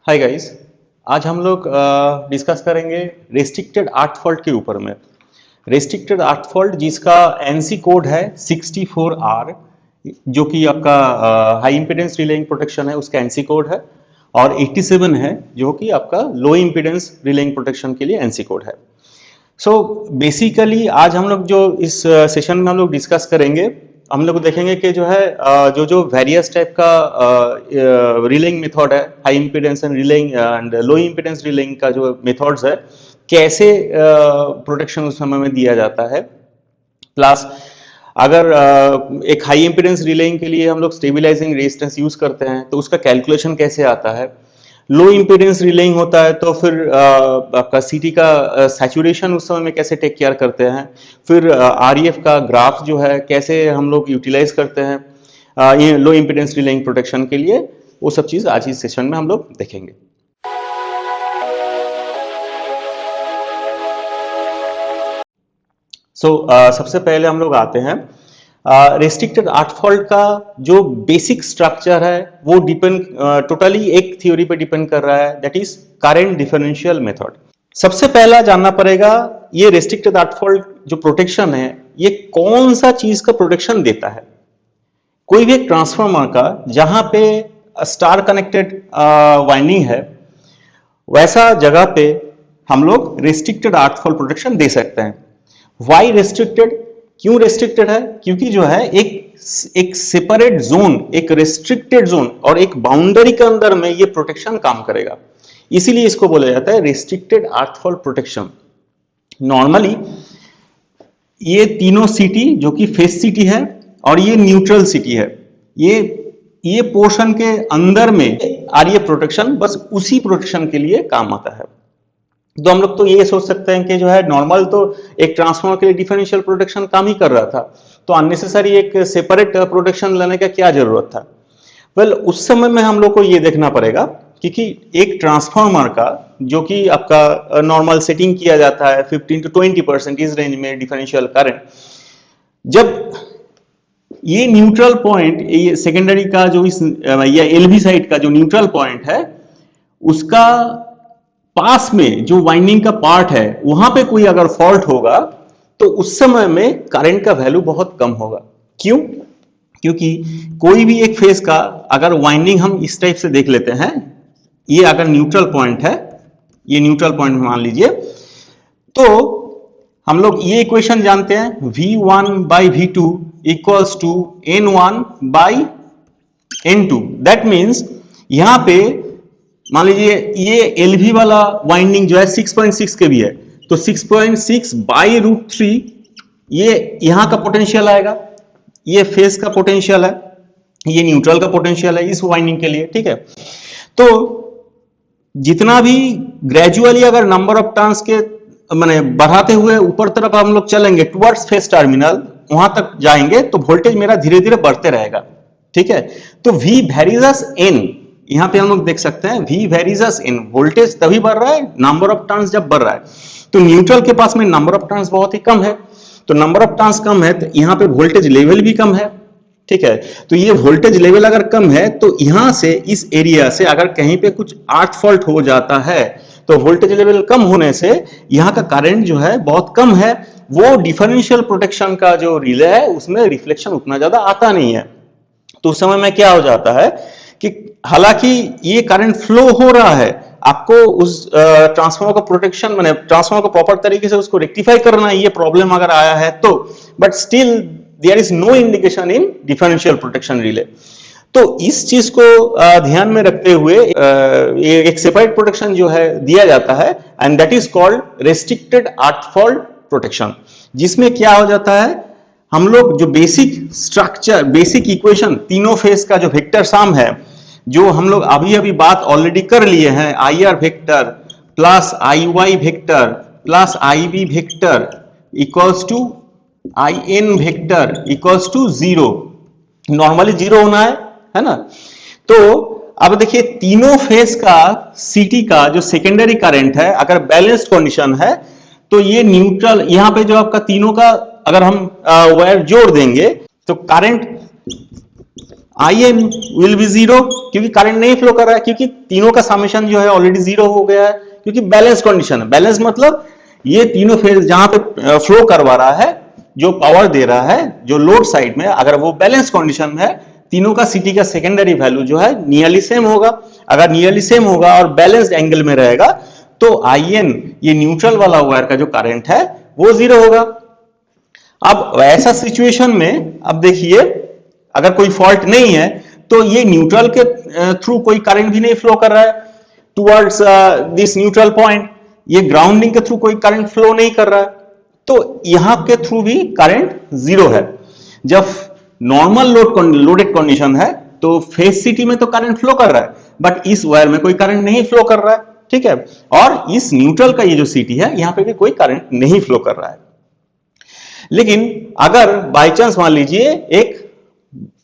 Hi guys, आज हम लोग डिस्कस करेंगे रेस्ट्रिक्टेड आर्ट फॉल्ट के ऊपर में। रेस्ट्रिक्टेड आर्ट फॉल्ट जिसका एनसी कोड है 64R, जो कि आपका हाई इम्पीडेंस रिलेइंग प्रोटेक्शन है, उसका एनसी कोड है, और 87 है जो कि आपका लो इम्पीडेंस रिलेइंग प्रोटेक्शन के लिए एनसी कोड है। सो बेसिकली आज हम लोग जो इस सेशन में हम लोग डिस्कस करेंगे, हम लोग देखेंगे कि जो है जो वेरियस टाइप का रिलेइंग मेथड है, high impedance and relying and low impedance relying का जो मेथड्स है, कैसे प्रोटेक्शन उस समय में दिया जाता है। प्लस अगर एक हाई इम्पीडेंस रिलेइंग के लिए हम लोग स्टेबिलाइजिंग रेजिस्टेंस यूज करते हैं तो उसका कैलकुलेशन कैसे आता है। लो इम्पीडेंस रिलेइंग होता है तो फिर आपका सीटी का सैचुरेशन उस समय में कैसे टेक केयर करते हैं। फिर आरईएफ का ग्राफ जो है कैसे हम लोग यूटिलाइज करते हैं ये लो इम्पीडेंस रिलेइंग प्रोटेक्शन के लिए, वो सब चीज आज इस सेशन में हम लोग देखेंगे। सबसे पहले हम लोग आते हैं रेस्ट्रिक्टेड आर्ट फॉल्ट का जो बेसिक स्ट्रक्चर है वो डिपेंड टोटली एक थ्योरी पे डिपेंड कर रहा है, that is current differential method. सबसे पहला जानना पड़ेगा ये रेस्ट्रिक्टेड आर्ट फॉल्ट जो प्रोटेक्शन है ये कौन सा चीज का प्रोटेक्शन देता है। कोई भी एक ट्रांसफार्मर का जहां पे स्टार कनेक्टेड वाइंडिंग है वैसा जगह पे हम लोग रेस्ट्रिक्टेड आर्ट फॉल्ट प्रोटेक्शन दे सकते हैं। वाई रेस्ट्रिक्टेड, क्यों रेस्ट्रिक्टेड है? क्योंकि जो है एक सेपरेट जोन, एक रेस्ट्रिक्टेड जोन और एक बाउंड्री के अंदर में ये प्रोटेक्शन काम करेगा, इसीलिए इसको बोला जाता है restricted art fault protection. Normally ये तीनों सिटी जो कि फेस सिटी है और ये न्यूट्रल सिटी है, ये पोर्शन के अंदर में आरईएफ प्रोटेक्शन बस उसी प्रोटेक्शन के लिए काम आता है। तो हम लोग तो ये सोच सकते हैं कि जो है नॉर्मल तो एक ट्रांसफार्मर के लिए डिफरेंशियल प्रोटेक्शन काम ही कर रहा था, तो अननेसेसरी एक सेपरेट प्रोटेक्शन लेने का क्या जरूरत था। वेल उस समय में हम लोग को ये देखना पड़ेगा क्योंकि एक ट्रांसफार्मर का जो कि आपका नॉर्मल सेटिंग किया जाता है 15 to 20% इस रेंज में डिफरेंशियल करंट, जब ये न्यूट्रल पॉइंट, ये सेकेंडरी का जो इस या एलवी साइड का जो न्यूट्रल पॉइंट है उसका पास में जो वाइंडिंग का पार्ट है वहां पे कोई अगर फॉल्ट होगा तो उस समय में करंट का वैल्यू बहुत कम होगा। क्यों? क्योंकि कोई भी एक फेज का अगर वाइंडिंग हम इस टाइप से देख लेते हैं, ये अगर न्यूट्रल पॉइंट है, ये न्यूट्रल पॉइंट मान लीजिए, तो हम लोग ये इक्वेशन जानते हैं V1 by V2 equals to N1 by N2। That means यहां पे मान लीजिए ये एलवी वाला वाइंडिंग जो है 6.6 के भी है, तो 6.6 बाई रूट 3 ये यहां का पोटेंशियल आएगा, ये फेस का पोटेंशियल है, ये न्यूट्रल का पोटेंशियल है इस वाइंडिंग के लिए, ठीक है। तो जितना भी ग्रेजुअली अगर नंबर ऑफ टर्न्स के माने बढ़ाते हुए ऊपर तरफ हम लोग चलेंगे टुवर्ड्स फेस टर्मिनल, वहां तक जाएंगे तो वोल्टेज मेरा धीरे धीरे बढ़ते रहेगा, ठीक है। तो V वेरीजस N, यहां पे हम लोग देख सकते हैं V वेरीजस N, वोल्टेज तभी बढ़ रहा है नंबर ऑफ टर्न्स जब बढ़ रहा है। तो न्यूट्रल के पास में नंबर ऑफ टर्न्स बहुत ही कम है, तो नंबर ऑफ टर्न्स कम है तो यहां पे वोल्टेज लेवल भी कम है, ठीक है। तो ये वोल्टेज लेवल अगर कम है तो यहां से इस एरिया से अगर कहीं पे कुछ आर्ट फॉल्ट हो जाता है तो वोल्टेज लेवल कम होने से यहां का करंट जो है बहुत कम है, वो डिफरेंशियल प्रोटेक्शन का जो रिले है उसमें रिफ्लेक्शन उतना ज्यादा आता नहीं है। तो उस समय में क्या हो जाता है कि हालांकि ये करंट फ्लो हो रहा है, आपको उस ट्रांसफार्मर का प्रोटेक्शन माने ट्रांसफार्मर को प्रॉपर तरीके से उसको रेक्टिफाई करना है, ये प्रॉब्लम अगर आया है तो, but still there is no indication in differential protection relay. तो इस चीज को ध्यान में रखते हुए एक सेपरेट प्रोटेक्शन जो है दिया जाता है and that is called restricted art fault protection, जिसमें क्या हो जाता है हम लोग जो बेसिक स्ट्रक्चर, बेसिक इक्वेशन, तीनों फेस का जो वेक्टर सम है, जो हम लोग अभी अभी बात ऑलरेडी कर लिए हैं, IR vector plus IY vector plus IB vector equals to IN vector equals to 0, normally 0 होना है ना। तो अब देखिए तीनों फेस का सीटी का जो सेकेंडरी करंट है अगर बैलेंस्ड कंडीशन है तो ये न्यूट्रल, यहां पे जो आपका तीनों का अगर हम वायर जोड़ देंगे तो current IM will be zero, क्योंकि करंट नहीं फ्लो कर रहा है, क्योंकि तीनों का समेशन जो है ऑलरेडी जीरो हो गया है, क्योंकि बैलेंस कंडीशन है। बैलेंस मतलब ये तीनों फेज जहां पे फ्लो करवा रहा है, जो पावर दे रहा है, जो लोड साइड में, अगर वो बैलेंस कंडीशन में है, तीनों का सीटी का सेकेंडरी वैल्यू जो है नियरली सेम होगा। अगर नियरली सेम होगा और बैलेंस्ड एंगल में रहेगा तो IN, ये न्यूट्रल वाला वायर का जो करंट है वो जीरो होगा। अब ऐसा सिचुएशन में अब देखिए, अगर कोई फॉल्ट नहीं है तो ये न्यूट्रल के थ्रू कोई करंट भी नहीं फ्लो कर रहा है टुवर्ड्स दिस न्यूट्रल पॉइंट, ये ग्राउंडिंग के थ्रू कोई करंट फ्लो नहीं कर रहा है, तो यहां के थ्रू भी करंट जीरो है। जब नॉर्मल लोडेड कंडीशन है तो फेज सिटी में तो करंट फ्लो कर रहा है, बट इस वायर में कोई करंट नहीं फ्लो कर रहा है, ठीक है। और इस न्यूट्रल का ये जो सिटी है यहां पे भी कोई करंट नहीं फ्लो कर रहा है। लेकिन अगर बाय चांस मान लीजिए एक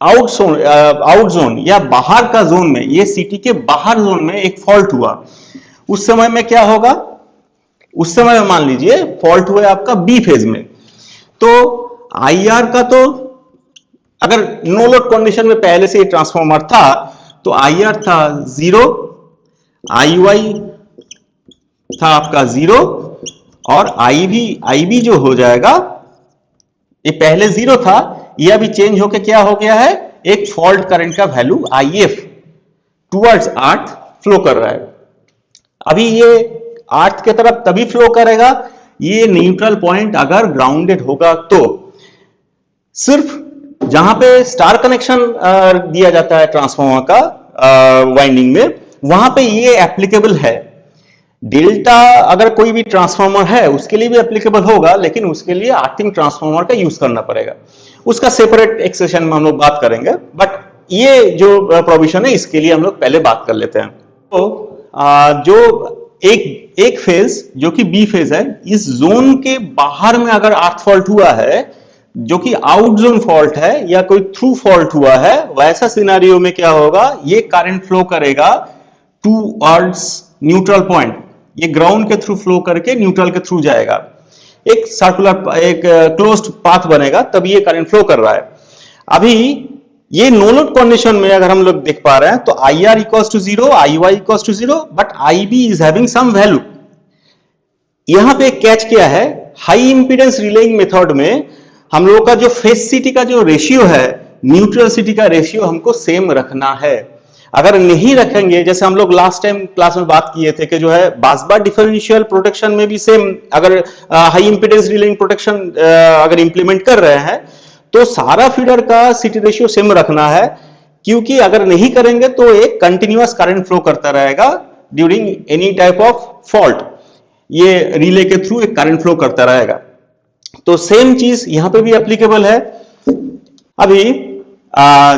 आउट जोन या बाहर का जोन में, ये सिटी के बाहर जोन में एक फॉल्ट हुआ, उस समय में क्या होगा? उस समय में मान लीजिए फॉल्ट हुआ आपका बी फेज में, तो IR का तो अगर नो लोड कंडीशन में पहले से ही ट्रांसफॉर्मर था तो IR था जीरो, IY था आपका जीरो, और IB जो हो जाएगा, ये पहले जीरो था, ये अभी चेंज होके क्या हो गया है, एक फॉल्ट करंट का value IF towards earth flow कर रहा है। अभी ये अर्थ की तरफ तभी फ्लो करेगा ये न्यूट्रल पॉइंट अगर ग्राउंडेड होगा, तो सिर्फ जहां पे स्टार कनेक्शन दिया जाता है ट्रांसफार्मर का वाइंडिंग में, वहां पे ये एप्लीकेबल है। डेल्टा अगर कोई भी ट्रांसफार्मर है उसके लिए भी एप्लीकेबल होगा, लेकिन उसके लिए अर्थिंग ट्रांसफार्मर का यूज करना पड़ेगा, उसका सेपरेट एक सेशन में हम लोग बात करेंगे, बट ये जो प्रोविजन है इसके लिए हम लोग पहले बात कर लेते हैं। तो जो एक फेज जो कि बी फेज है, इस जोन के बाहर में अगर अर्थ फॉल्ट हुआ है जो कि आउट जोन फॉल्ट है या कोई थ्रू फॉल्ट हुआ है, वैसा सिनेरियो में क्या होगा, ये करंट फ्लो करेगा टुवर्ड्स न्यूट्रल पॉइंट, ये ग्राउंड के थ्रू फ्लो करके न्यूट्रल के थ्रू जाएगा, एक सर्कुलर एक क्लोज्ड पाथ बनेगा, तब ये करंट फ्लो कर रहा है। अभी ये नो लोड कंडीशन में अगर हम लोग देख पा रहे हैं तो IR equals to zero, IY equals to zero, but IB is having some value. यहां पे कैच क्या है, हाई इंपीडेंस रिलेइंग मेथड में हम लोगों का जो फेज सिटी का जो रेशियो है, न्यूट्रल सिटी का रेशियो हमको सेम रखना है। अगर नहीं रखेंगे, जैसे हम लोग लास्ट टाइम क्लास में बात किए थे कि जो है बासबार डिफरेंशियल प्रोटेक्शन में भी सेम, अगर हाई इंपीडेंस रिलेइंग प्रोटेक्शन अगर इंप्लीमेंट कर रहे हैं तो सारा फीडर का सिटी रेशियो सेम रखना है, क्योंकि अगर नहीं करेंगे तो एक कंटिन्यूअस करंट फ्लो करता रहेगा during any type of fault, ये रिले के थ्रू एक करंट फ्लो करता रहेगा। तो सेम चीज यहां पे भी एप्लीकेबल है। अभी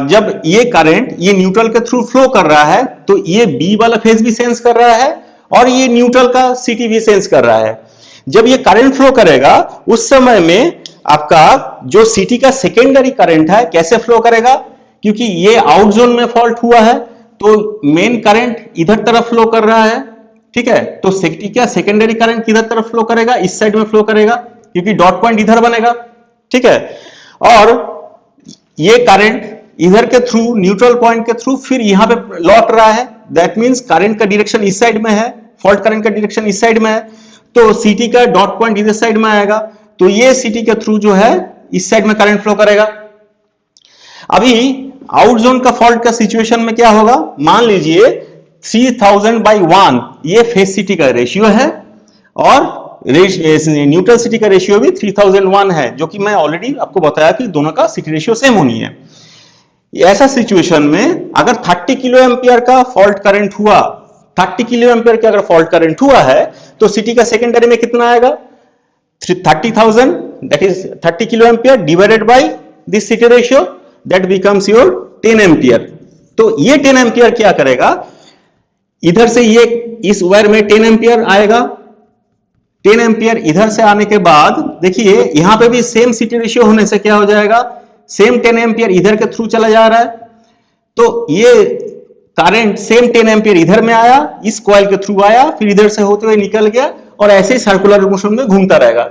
जब ये करंट ये न्यूट्रल के थ्रू फ्लो कर रहा है तो ये बी वाला फेज भी सेंस कर रहा है और ये न्यूट्रल का सिटी भी सेंस कर रहा है। जब ये करंट फ्लो करेगा उस समय में आपका जो सिटी का सेकेंडरी करंट है कैसे फ्लो करेगा, क्योंकि ये आउट जोन में फॉल्ट हुआ है तो मेन करंट इधर तरफ फ्लो कर रहा है, ठीक है। तो सिटी का सेकेंडरी करंट किधर तरफ फ्लो करेगा, इस साइड में फ्लो करेगा, क्योंकि डॉट पॉइंट इधर बनेगा, ठीक है। और ये करंट इधर के थ्रू न्यूट्रल पॉइंट के थ्रू फिर यहां पे लौट रहा है, दैट मींस करंट का डायरेक्शन इस साइड में है, फॉल्ट करंट का डायरेक्शन इस साइड में है, तो सिटी का डॉट पॉइंट इधर साइड में आएगा, तो ये सिटी के थ्रू जो है इस साइड में करंट फ्लो करेगा। अभी आउट जोन का फॉल्ट का सिचुएशन में क्या होगा, मान लीजिए 3000/1 ये फेज सिटी का रेशियो है और न्यूट्रल सिटी का रेशियो भी 3001 है, जो कि मैं ऑलरेडी आपको बताया कि दोनों का सिटी रेशियो सेम होनी है। ऐसा सिचुएशन में अगर 30 किलो एम्पियर का फॉल्ट करंट हुआ, 30 किलो एम्पियर का अगर फॉल्ट करंट हुआ है तो सिटी का सेकेंडरी में कितना आएगा, 30,000, that is 30 kilo ampere divided by this CT ratio, that becomes your 10 ampere. तो ये 10 एम्पियर क्या करेगा, इधर से ये इस वायर में 10 एम्पियर आएगा, 10 एम्पियर इधर से आने के बाद देखिए यहां पे भी सेम सिटी रेशियो होने से क्या हो जाएगा, सेम 10 एम्पियर इधर के थ्रू चला जा रहा है, तो ये करंट सेम 10 एम्पियर इधर में आया, इस कॉइल के थ्रू आया, फिर इधर से होते हुए निकल गया और ऐसे ही सर्कुलर मोशन में घूमता रहेगा।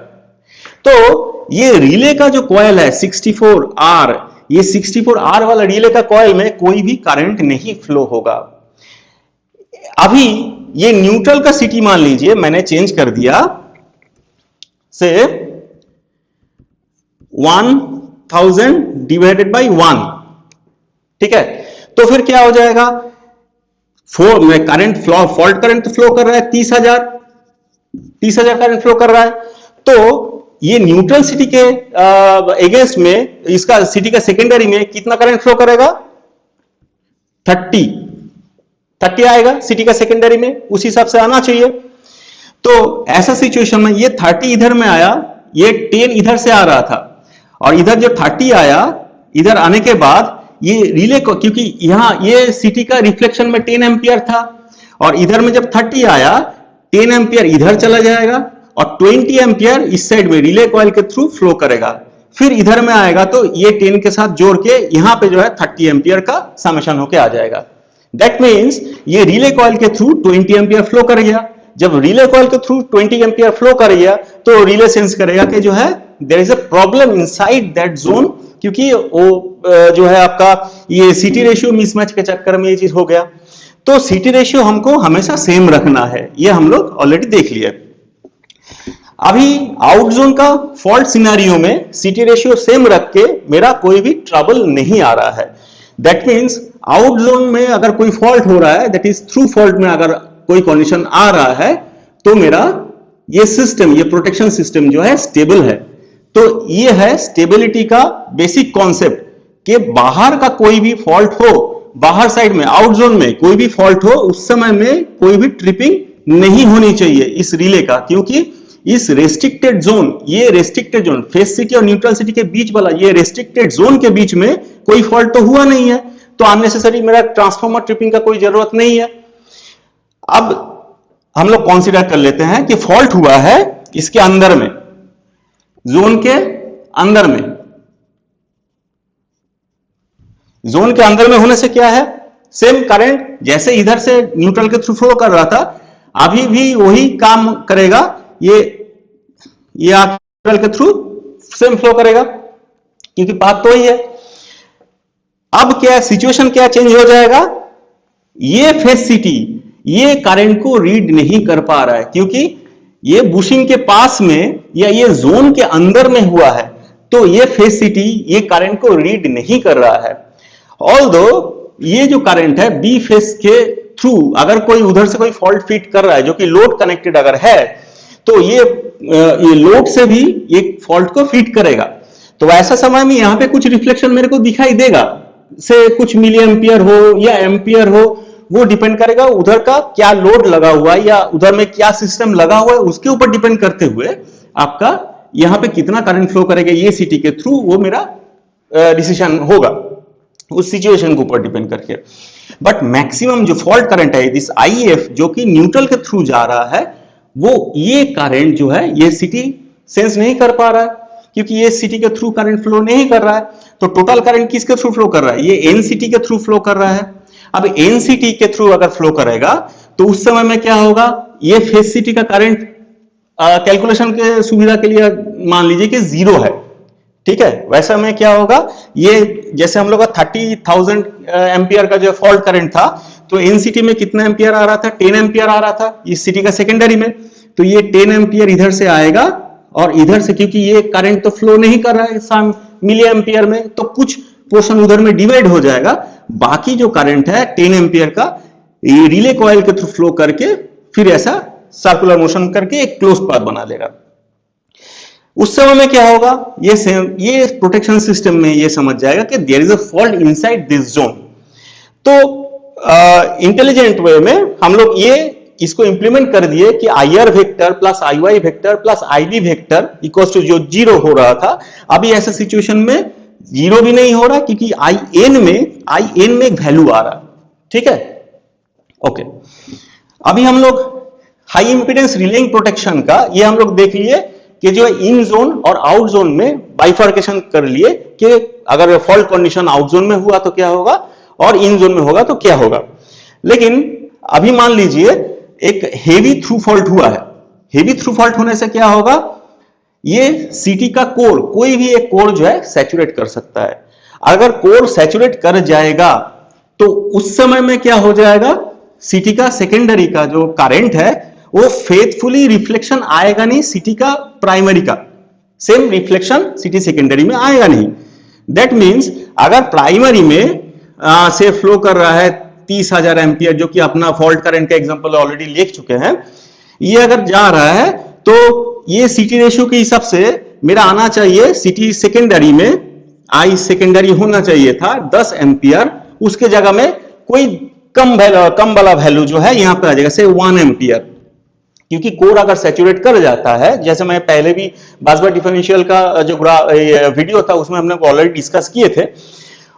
तो ये रिले का जो कॉइल है 64R, ये 64R वाला रिले का कॉइल में कोई भी करंट नहीं फ्लो होगा। अभी ये न्यूट्रल का सिटी मान लीजिए मैंने चेंज कर दिया से 1000 डिवाइडेड बाई 1, ठीक है। तो फिर क्या हो जाएगा, करंट फ्लो, फॉल्ट करंट तो फ्लो कर रहा है 30,000 करंट फ्लो कर रहा है। तो ये न्यूट्रल सिटी के अगेंस्ट में इसका सिटी का सेकेंडरी में कितना करंट फ्लो करेगा, 30 आएगा सिटी का सेकेंडरी में, उस हिसाब से आना चाहिए। तो ऐसा सिचुएशन में ये 30 इधर में आया, ये 10 इधर से आ रहा था, और इधर जब 30 आया, इधर आने के बाद ये रिले को, क्योंकि यहां ये सिटी का रिफ्लेक्शन में 10 एम्पियर था, और इधर में जब 30 आया 10 एम्पियर इधर चला जाएगा और 20 एम्पियर इस साइड में रिले कॉइल के थ्रू फ्लो करेगा। फिर इधर में आएगा तो ये 10 के साथ जोड़ के यहां पे जो है 30 एम्पियर का समेशन होके आ जाएगा। दैट मीन्स ये रिले कॉइल के थ्रू 20 एम्पियर फ्लो कर गया। जब रिले कॉइल के थ्रू 20 एम्पियर फ्लो कर गया तो रिले सेंस करेगा कि जो है there is a problem inside that zone, क्योंकि वो जो है आपका ये सीटी रेशियो मिसमैच के चक्कर में ये चीज हो गया। तो सीटी रेशियो हमको हमेशा सेम रखना है, ये हम लोग ऑलरेडी देख लिया। अभी आउट जोन का फॉल्ट सिनेरियो में सीटी रेशियो सेम रख के मेरा कोई भी ट्रबल नहीं आ रहा है। दैट मीन्स आउट जोन में अगर कोई फॉल्ट हो रहा है, दैट इज थ्रू फॉल्ट में अगर कोई कंडीशन आ रहा है, तो मेरा ये सिस्टम, ये प्रोटेक्शन सिस्टम जो है स्टेबल है। तो ये है स्टेबिलिटी का बेसिक कॉन्सेप्ट कि बाहर का कोई भी फॉल्ट हो, बाहर साइड में आउट जोन में कोई भी फॉल्ट हो, उस समय में कोई भी ट्रिपिंग नहीं होनी चाहिए इस रिले का, क्योंकि इस रेस्ट्रिक्टेड जोन, ये रेस्ट्रिक्टेड जोन फेस सिटी और न्यूट्रल सिटी के बीच वाला ये रेस्ट्रिक्टेड जोन के बीच में कोई फॉल्ट तो हुआ नहीं है, तो अननेसेसरी मेरा ट्रांसफार्मर ट्रिपिंग का कोई जरूरत नहीं है। अब हम लोग कंसीडर कर लेते हैं कि फॉल्ट हुआ है इसके अंदर में, जोन के अंदर में। जोन के अंदर में होने से क्या है, सेम करंट जैसे इधर से न्यूट्रल के थ्रू फ्लो कर रहा था, अभी भी वही काम करेगा, ये न्यूट्रल के थ्रू सेम फ्लो करेगा, क्योंकि पाथ तो ही है। अब क्या सिचुएशन क्या चेंज हो जाएगा, ये फेस सिटी ये करंट को रीड नहीं कर पा रहा है, क्योंकि ये बुशिंग के पास में या ये जोन के अंदर में हुआ है, तो ये फेस सिटी ये करंट को रीड नहीं कर रहा है। ऑल्दो ये जो करंट है बी फेस के थ्रू अगर कोई उधर से कोई फॉल्ट फिट कर रहा है जो कि लोड कनेक्टेड अगर है, तो ये लोड से भी एक फॉल्ट को फिट करेगा। तो ऐसा समय में यहां पे कुछ रिफ्लेक्शन मेरे को दिखाई देगा, से कुछ मिली एम्पियर हो या एम्पियर हो, वो डिपेंड करेगा उधर का क्या लोड लगा हुआ है या उधर में क्या सिस्टम लगा हुआ है, उसके ऊपर डिपेंड करते हुए आपका यहां पे कितना करंट फ्लो करेगा ये सिटी के थ्रू, वो मेरा डिसीजन होगा उस सिचुएशन के ऊपर डिपेंड करके। बट मैक्सिमम जो फॉल्ट करंट है दिस आईएफ जो कि न्यूट्रल के थ्रू जा रहा है, वो ये करंट जो है ये सिटी सेंस नहीं कर पा रहा है, क्योंकि ये सिटी के थ्रू करंट फ्लो नहीं कर रहा है। तो टोटल करंट किसके थ्रू फ्लो कर रहा है, ये एनसीटी के थ्रू फ्लो कर रहा है। अब एनसीटी के थ्रू अगर फ्लो करेगा तो उस समय में क्या होगा, ये फेस सिटी का करंट कैलकुलेशन के सुविधा के लिए मान लीजिए कि 0 है, ठीक है। वैसा में क्या होगा, ये जैसे हम लोग का 30,000 एम्पियर का जो फॉल्ट करंट था, तो एनसीटी में कितना एम्पियर आ रहा था, 10 एम्पियर आ रहा था इस सिटी का सेकेंडरी में। तो ये 10 एम्पियर इधर से आएगा और इधर से, क्योंकि ये करंट तो फ्लो नहीं कर रहा है मिली एम्पियर में, तो कुछ पोर्शन उधर में डिवाइड हो जाएगा। बाकी जो करंट है 10 एम्पियर का ये रिले कॉइल के थ्रू फ्लो करके फिर ऐसा सर्कुलर मोशन करके एक क्लोज पाथ बना लेगा। उस समय में क्या होगा, ये प्रोटेक्शन सिस्टम में ये समझ जाएगा कि there is a fault inside this zone. तो इंटेलिजेंट वे में हम लोग ये इसको इंप्लीमेंट कर दिए कि I R vector plus I Y vector plus I B vector equals to जो 0 हो रहा था, अभी ऐसे सिचुएशन में 0 भी नहीं हो रहा, क्योंकि आई एन में एक वैल्यू आ रहा, ठीक है। ओके, अभी हम लोग हाई इंपीडेंस रिलेइंग प्रोटेक्शन का ये हम लोग देख लिए कि जो इन जोन और आउट जोन में बाइफर्केशन कर लिए कि अगर फॉल्ट कंडीशन आउट जोन में हुआ तो क्या होगा और इन जोन में होगा तो क्या होगा। लेकिन अभी मान लीजिए एक हेवी थ्रू फॉल्ट हुआ है, हेवी थ्रू फॉल्ट होने से क्या होगा, ये सीटी का कोर, कोई भी एक कोर जो है सैचुरेट कर सकता है। अगर कोर सैचुरेट कर जाएगा तो उस समय में क्या हो जाएगा, सीटी का सेकेंडरी का जो करंट है वो फेथफुली रिफ्लेक्शन आएगा नहीं सीटी का प्राइमरी का, सेम रिफ्लेक्शन सीटी सेकेंडरी में आएगा नहीं। दैट मीन्स अगर प्राइमरी में से फ्लो कर रहा है 30,000 एम्पियर, जो कि अपना फॉल्ट करंट का एग्जांपल ऑलरेडी लिख चुके हैं, ये अगर जा रहा है तो ये सीटी रेशियो के हिसाब से मेरा आना चाहिए सीटी सेकेंडरी में, आई सेकेंडरी होना चाहिए था 10 एम्पियर, उसके जगह में कोई कम वाला वैल्यू जो है यहां पे आ जाएगा, से 1 एम्पियर। क्योंकि कोर अगर सैचुरेट कर जाता है, जैसे मैं पहले भी बासबर डिफरेंशियल का जो वीडियो था उसमें हमने ऑलरेडी डिस्कस किए थे,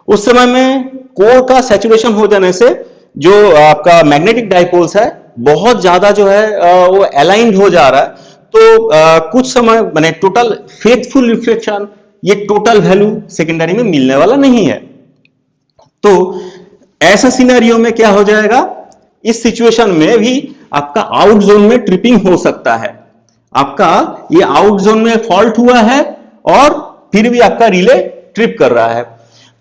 उस समय में कोर का सैचुरेशन हो जाने से जो आपका मैग्नेटिक डाइपोल्स है बहुत ज्यादा जो है वो अलाइंड हो जा रहा है, तो कुछ समय माने टोटल फेथफुल रिफ्लेक्शन, ये टोटल वैल्यू सेकेंडरी में मिलने वाला नहीं है। तो ऐसा सिनेरियो में क्या हो जाएगा, इस सिचुएशन में भी आपका आउट जोन में ट्रिपिंग हो सकता है। आपका ये आउट जोन में फॉल्ट हुआ है और फिर भी आपका रिले ट्रिप कर रहा है।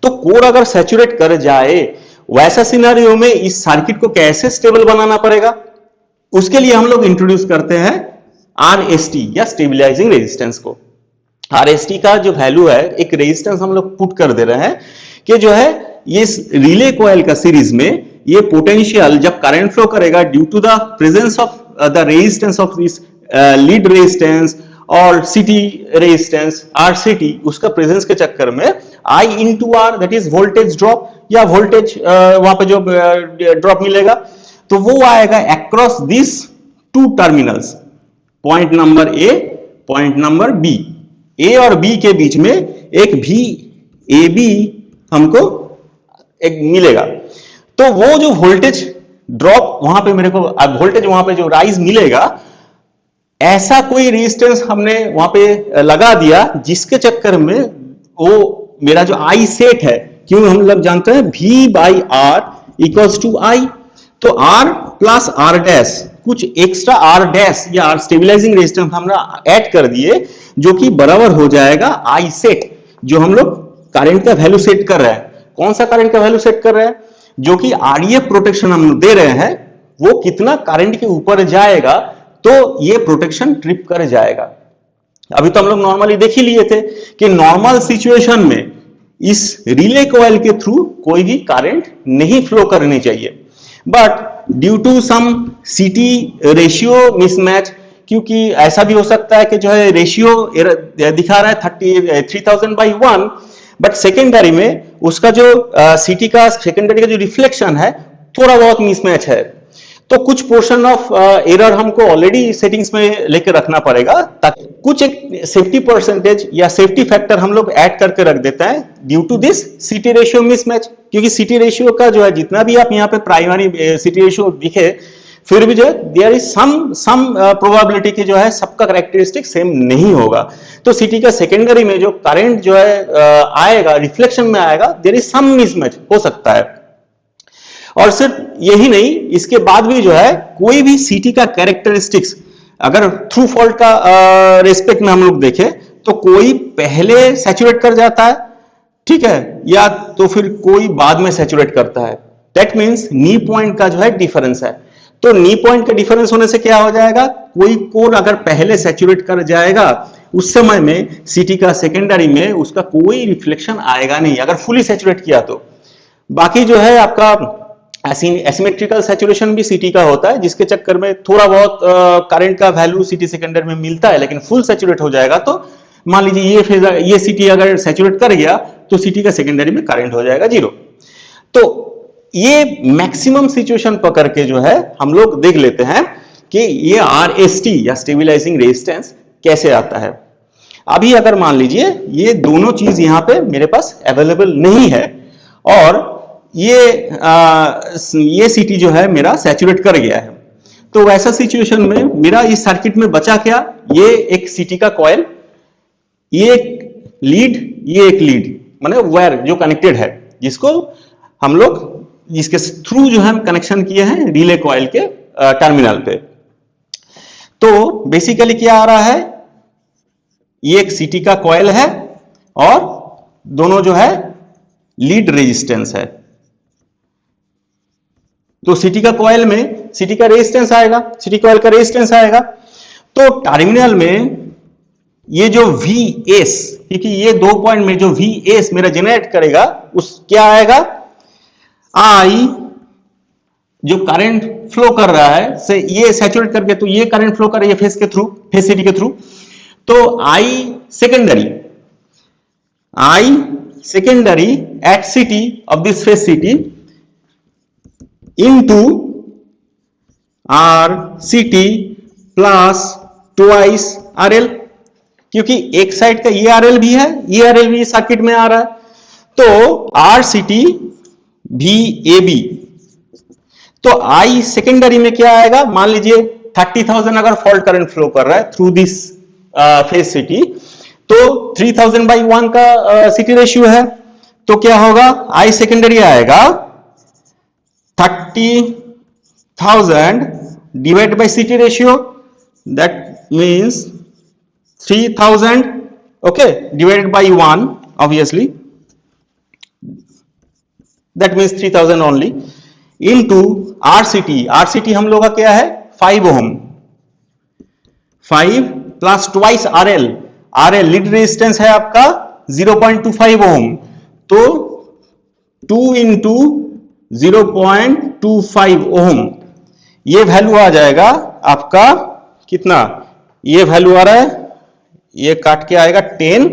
तो कोर अगर सैचुरेट कर जाए, वैसा सिनेरियो में इस सर्किट को कैसे स्टेबल बनाना पड़ेगा, उसके लिए हम लोग इंट्रोड्यूस करते हैं आरएसटी या स्टेबलाइजिंग रेजिस्टेंस को। आरएसटी का जो वैल्यू है, एक रेजिस्टेंस हम लोग पुट कर दे रहे हैं कि जो है ये रिले कॉइल का सीरीज में ये पोटेंशियल जब करंट फ्लो करेगा due to the presence of the resistance of this lead resistance और सिटी रेजिस्टेंस आरसीटी, उसका प्रेजेंस के चक्कर में I into R, that is voltage drop या वोल्टेज वहां पे जो ड्रॉप मिलेगा, तो वो आएगा across this two terminals, point number A, point number B. A और बी के बीच में एक भी ए बी हमको एक मिलेगा। तो वो जो वोल्टेज ड्रॉप वहां पे मेरे को वोल्टेज वहां पे जो राइज मिलेगा, ऐसा कोई रेजिस्टेंस हमने वहां पे लगा दिया जिसके चक्कर में वो मेरा जो आई सेट है, क्यों हम लोग जानते हैं V by R equals to I, तो R प्लस आर डैश, कुछ एक्स्ट्रा आर डैश या आर स्टेबलाइजिंग रेजिस्टेंस हमने ऐड कर दिए, जो कि बराबर हो जाएगा आई सेट, जो हम लोग करंट का वैल्यू सेट कर रहे हैं। कौन सा करंट का वैल्यू सेट कर रहे हैं, जो कि आरईएफ प्रोटेक्शन हम दे रहे हैं, वो कितना करंट के ऊपर जाएगा तो ये प्रोटेक्शन ट्रिप कर जाएगा। अभी तो हम लोग नॉर्मली देख ही लिए थे कि नॉर्मल सिचुएशन में इस रिले कॉइल के थ्रू कोई भी करंट नहीं फ्लो करनी चाहिए, बट ड्यू टू सम सीटी रेशियो मिसमैच, क्योंकि ऐसा भी हो सकता है कि जो है रेशियो दिखा रहा है 3000/1, बट सेकेंडरी में उसका जो सीटी का सेकेंडरी का जो रिफ्लेक्शन है थोड़ा बहुत मिसमैच है, तो कुछ पोर्शन ऑफ एरर हमको ऑलरेडी सेटिंग्स में लेकर रखना पड़ेगा, ताकि कुछ एक सेफ्टी परसेंटेज या सेफ्टी फैक्टर हम लोग ऐड करके रख देता है ड्यू टू दिस सीटी रेशियो मिसमैच। क्योंकि सीटी रेशियो का जो है जितना भी आप यहाँ पे प्राइमरी सीटी रेशियो दिखे, फिर भी जो है देयर इज सम प्रोबेबिलिटी की जो है सबका कैरेक्टरिस्टिक सेम नहीं होगा। तो सीटी का सेकेंडरी में जो करंट जो है आएगा, रिफ्लेक्शन में आएगा, देयर इज सम मिसमैच हो सकता है। और सिर्फ यही नहीं, इसके बाद भी जो है कोई भी सीटी का कैरेक्टरिस्टिक्स अगर थ्रू फॉल्ट का रेस्पेक्ट में हम लोग देखें, तो कोई पहले सैचुरेट कर जाता है, ठीक है, या तो फिर कोई बाद में सैचुरेट करता है। दैट मीन्स नी पॉइंट का जो है डिफरेंस है। तो नी पॉइंट का डिफरेंस होने से क्या हो जाएगा, कोई कोर अगर पहले सैचुरेट कर जाएगा, उस समय में सीटी का सेकेंडरी में उसका कोई रिफ्लेक्शन आएगा नहीं, अगर फुली सैचुरेट किया तो। बाकी जो है आपका एसिमेट्रिकल सैचुरेशन भी सीटी का होता है, जिसके चक्कर में थोड़ा बहुत करंट का वैल्यू सीटी सेकेंडरी में मिलता है, लेकिन फुल सैचुरेट हो जाएगा तो मान लीजिए ये सीटी अगर सैचुरेट कर गया तो सीटी का सेकेंडरी में करंट हो जाएगा 0। तो ये मैक्सिमम सिचुएशन पकड़ के जो है हम लोग देख लेते हैं कि ये आरएसटी या स्टेबलाइजिंग रेजिस्टेंस कैसे आता है। अभी अगर मान लीजिए ये दोनों चीज यहां पे मेरे पास अवेलेबल नहीं है और ये सीटी जो है मेरा सैचुरेट कर गया है, तो वैसा सिचुएशन में मेरा इस सर्किट में बचा क्या, ये एक सीटी का कॉइल, ये एक लीड माने वायर जो कनेक्टेड है, जिसको हम लोग जिसके थ्रू जो है कनेक्शन किए हैं रिले कॉइल के टर्मिनल पे। तो बेसिकली क्या आ रहा है, ये एक सीटी का कॉइल है और दोनों जो है लीड रेजिस्टेंस है। तो सिटी का कॉइल में सिटी का रेजिस्टेंस आएगा, सिटी कॉइल का रेजिस्टेंस आएगा। तो टर्मिनल में ये जो VS, क्योंकि ये 2 पॉइंट में जो VS मेरा जनरेट करेगा उस क्या आएगा, I जो करंट फ्लो कर रहा है से ये सैचुरेट करके, तो ये करंट फ्लो कर रही है फेस के थ्रू, फेस सिटी के थ्रू। तो I secondary at city of this phase city into RCT plus twice RL, क्योंकि एक साइड का ये RL भी है, ये RL भी सर्किट में आ रहा है। तो RCT VAB, तो I सेकेंडरी में क्या आएगा, मान लीजिए 30,000 अगर फॉल्ट करंट फ्लो कर रहा है थ्रू दिस फेज सिटी, तो 3000 बाई 1 का सिटी रेशियो है, तो क्या होगा, I सेकेंडरी आएगा 30,000 divide by CT ratio, that means 3000, okay, divided by 1 obviously, that means 3000 only, into RCT हम लोग का क्या है 5 ओम, 5 plus twice RL lead resistance है आपका 0.25 ओम, तो 2 इंटू 0.25 ओम, ये वैल्यू आ जाएगा आपका कितना, ये वैल्यू आ रहा है, ये काट के आएगा 10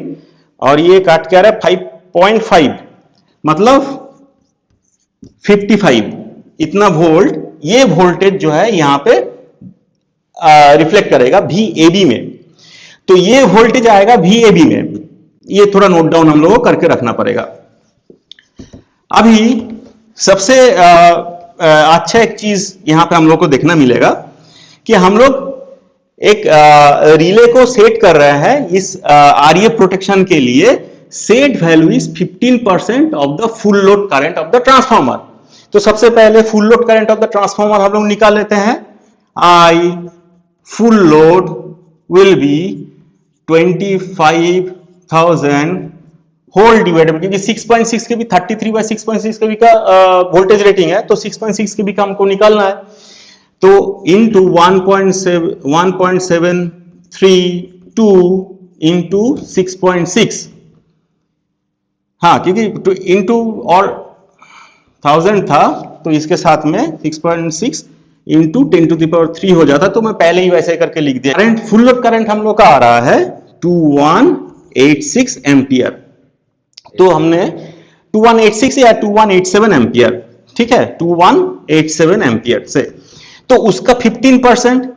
और ये काट के आ रहा है 5.5, मतलब 55, इतना वोल्ट ये वोल्टेज जो है यहां पे रिफ्लेक्ट करेगा VAB में। तो ये वोल्टेज आएगा VAB में, ये थोड़ा नोट डाउन हम लोगों को करके रखना पड़ेगा। अभी सबसे अच्छा एक चीज यहां पे हम लोग को देखना मिलेगा कि हम लोग एक रिले को सेट कर रहे हैं इस RF प्रोटेक्शन के लिए, set value is 15% of the full load current of the transformer. तो सबसे पहले full load current of the transformer हम लोग निकाल लेते हैं, I full load will be 25,000 whole divided, क्योंकि 6.6 के भी 33/6.6 के भी का वोल्टेज रेटिंग है, तो 6.6 के भी का हमको निकालना है, तो इंटू 1.732 इंटू 6.6, हाँ क्योंकि इंटू और 1000 था तो इसके साथ में 6.6 इंटू 10⁻³ हो जाता, तो मैं पहले ही वैसे करके लिख दिया। करंट फुल लोड करंट हम लोग का आ रहा है 2186 एम्पियर, तो हमने 2186 या 2187 एम्पियर, ठीक है, 2187 एम्पियर से, तो उसका 15%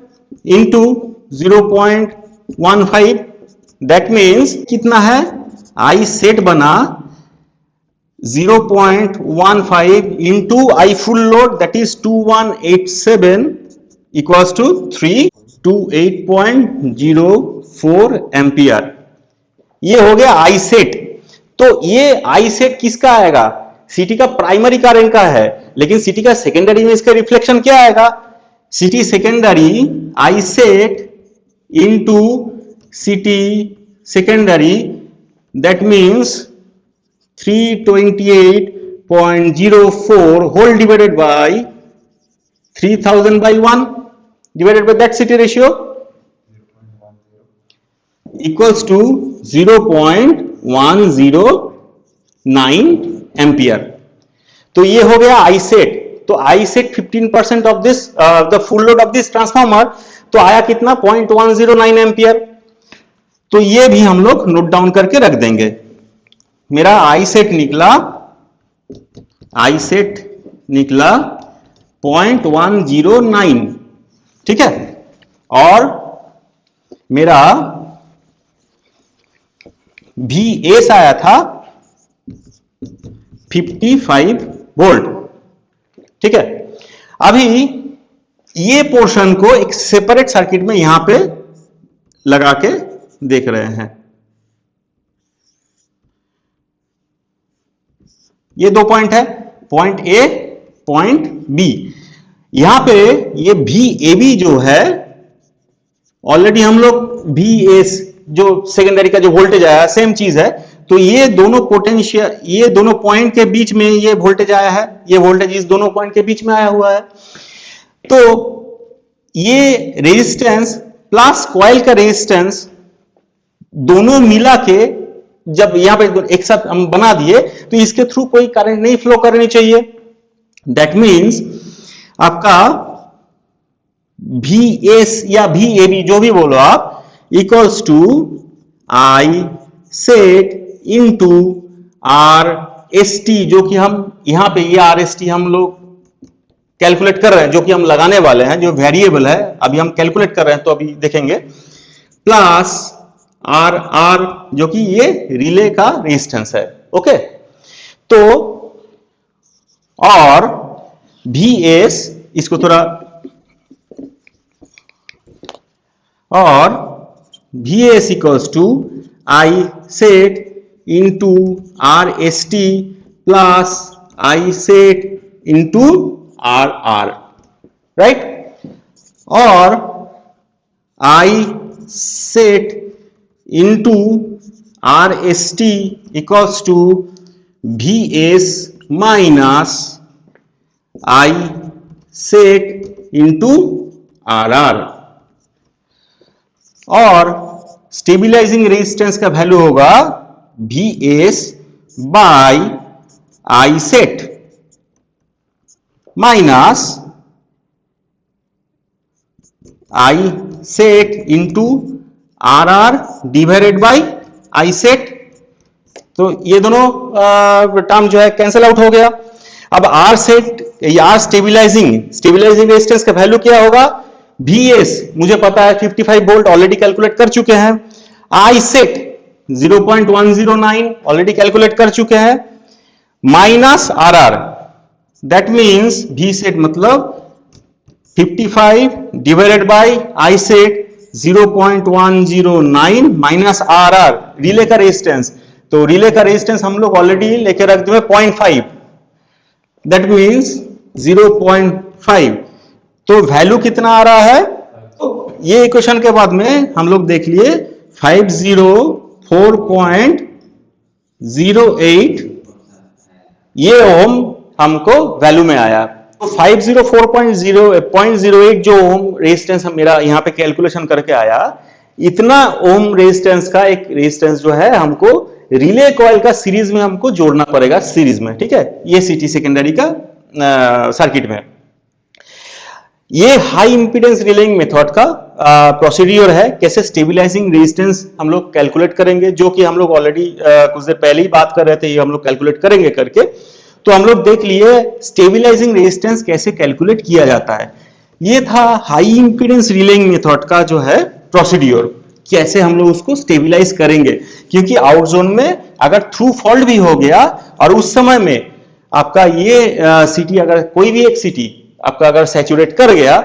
इंटू 0.15, दैट मीन्स कितना है, I सेट बना 0.15 into I full load, that is 2187 equals to 328.04 ampere, ये हो गया I सेट। तो ये I सेट किसका आएगा, सिटी का प्राइमरी करंट का है, लेकिन सिटी का सेकेंडरी में इसका रिफ्लेक्शन क्या आएगा, CT secondary I set into CT secondary, that means 328.04 whole divided by 3000 by 1 divided by that city ratio equals to 0.109 ampere. तो ये हो गया I सेट। तो I set 15% of this the full load of this transformer, तो आया कितना 0.109 ampere. तो ये भी हम लोग नोट डाउन करके रख देंगे। मेरा I सेट निकला 0.109, ठीक है, और मेरा VS आया था 55 वोल्ट, ठीक है। अभी ये पोर्शन को एक सेपरेट सर्किट में यहां पे लगा के देख रहे हैं। ये 2 पॉइंट है, पॉइंट ए, पॉइंट बी। यहां पे ये VAB जो है, ऑलरेडी हम लोग VS जो सेकेंडरी का जो वोल्टेज आया सेम चीज है, तो ये दोनों पोटेंशियल, ये दोनों पॉइंट के बीच में ये वोल्टेज आया है, ये वोल्टेज इस दोनों पॉइंट के बीच में आया हुआ है। तो ये रेजिस्टेंस प्लस कॉइल का रेजिस्टेंस दोनों मिला के जब यहां पे एक साथ हम बना दिए तो इसके थ्रू कोई करंट नहीं फ्लो करनी चाहिए। दैट मीन्स आपका VS या VAB जो भी बोलो आप, equals to I set into RST, जो कि हम यहां पे ये RST हम लोग कैलकुलेट कर रहे हैं, जो कि हम लगाने वाले हैं, जो वेरिएबल है अभी हम कैलकुलेट कर रहे हैं तो अभी देखेंगे, प्लस RR जो कि ये रिले का रेजिस्टेंस है। ओके, तो और VS, इसको थोड़ा, और VS equals to I set into RST plus I set into RR, right, और I set into RST equals to VS minus I set into RR, और स्टेबिलाइजिंग रेजिस्टेंस का वैल्यू होगा VS by I set minus I set into RR divided by I set. तो ये दोनों term जो है cancel out हो गया। अब R सेट या R स्टेबिलाइजिंग रेजिस्टेंस का वैल्यू क्या होगा, VS मुझे पता है 55 वोल्ट ऑलरेडी कैलकुलेट कर चुके हैं, I सेट 0.109 ऑलरेडी कैलकुलेट कर चुके हैं, minus RR, that means V set मतलब 55 divided by I set 0.109 minus RR relay का रेजिस्टेंस। तो रिले का रेजिस्टेंस हम लोग ऑलरेडी लेके रख दिए 0.5, दैट मींस 0.5। तो वैल्यू कितना आ रहा है, तो ये इक्वेशन के बाद में हम लोग देख लिए 504.08 ये ओम हमको वैल्यू में आया। तो 504.08 जो ओम रेजिस्टेंस मेरा यहां पे कैलकुलेशन करके आया, इतना ओम रेजिस्टेंस का एक रेजिस्टेंस जो है हमको रिले कॉइल का सीरीज में हमको जोड़ना पड़ेगा, सीरीज में, ठीक है, ये सिटी सेकेंडरी का सर्किट में। ये हाई इंपीडेंस रिलेइंग मेथड का प्रोसीड्यूर है, कैसे स्टेबिलाइजिंग रेजिस्टेंस हम लोग कैलकुलेट करेंगे, जो कि हम लोग ऑलरेडी कुछ देर पहले ही बात कर रहे थे, ये हम लोग कैलकुलेट करेंगे करके। तो हम लोग देख लिए स्टेबिलाइजिंग रेजिस्टेंस कैसे कैलकुलेट किया जाता है। ये था हाई इंपीडेंस रिलेइंग मेथड का जो है प्रोसीड्यूर, कैसे हम लोग उसको स्टेबिलाइज करेंगे, क्योंकि आउट जोन में अगर थ्रू फॉल्ट भी हो गया और उस समय में आपका ये सिटी, अगर कोई भी एक सिटी आपका अगर सैचुरेट कर गया,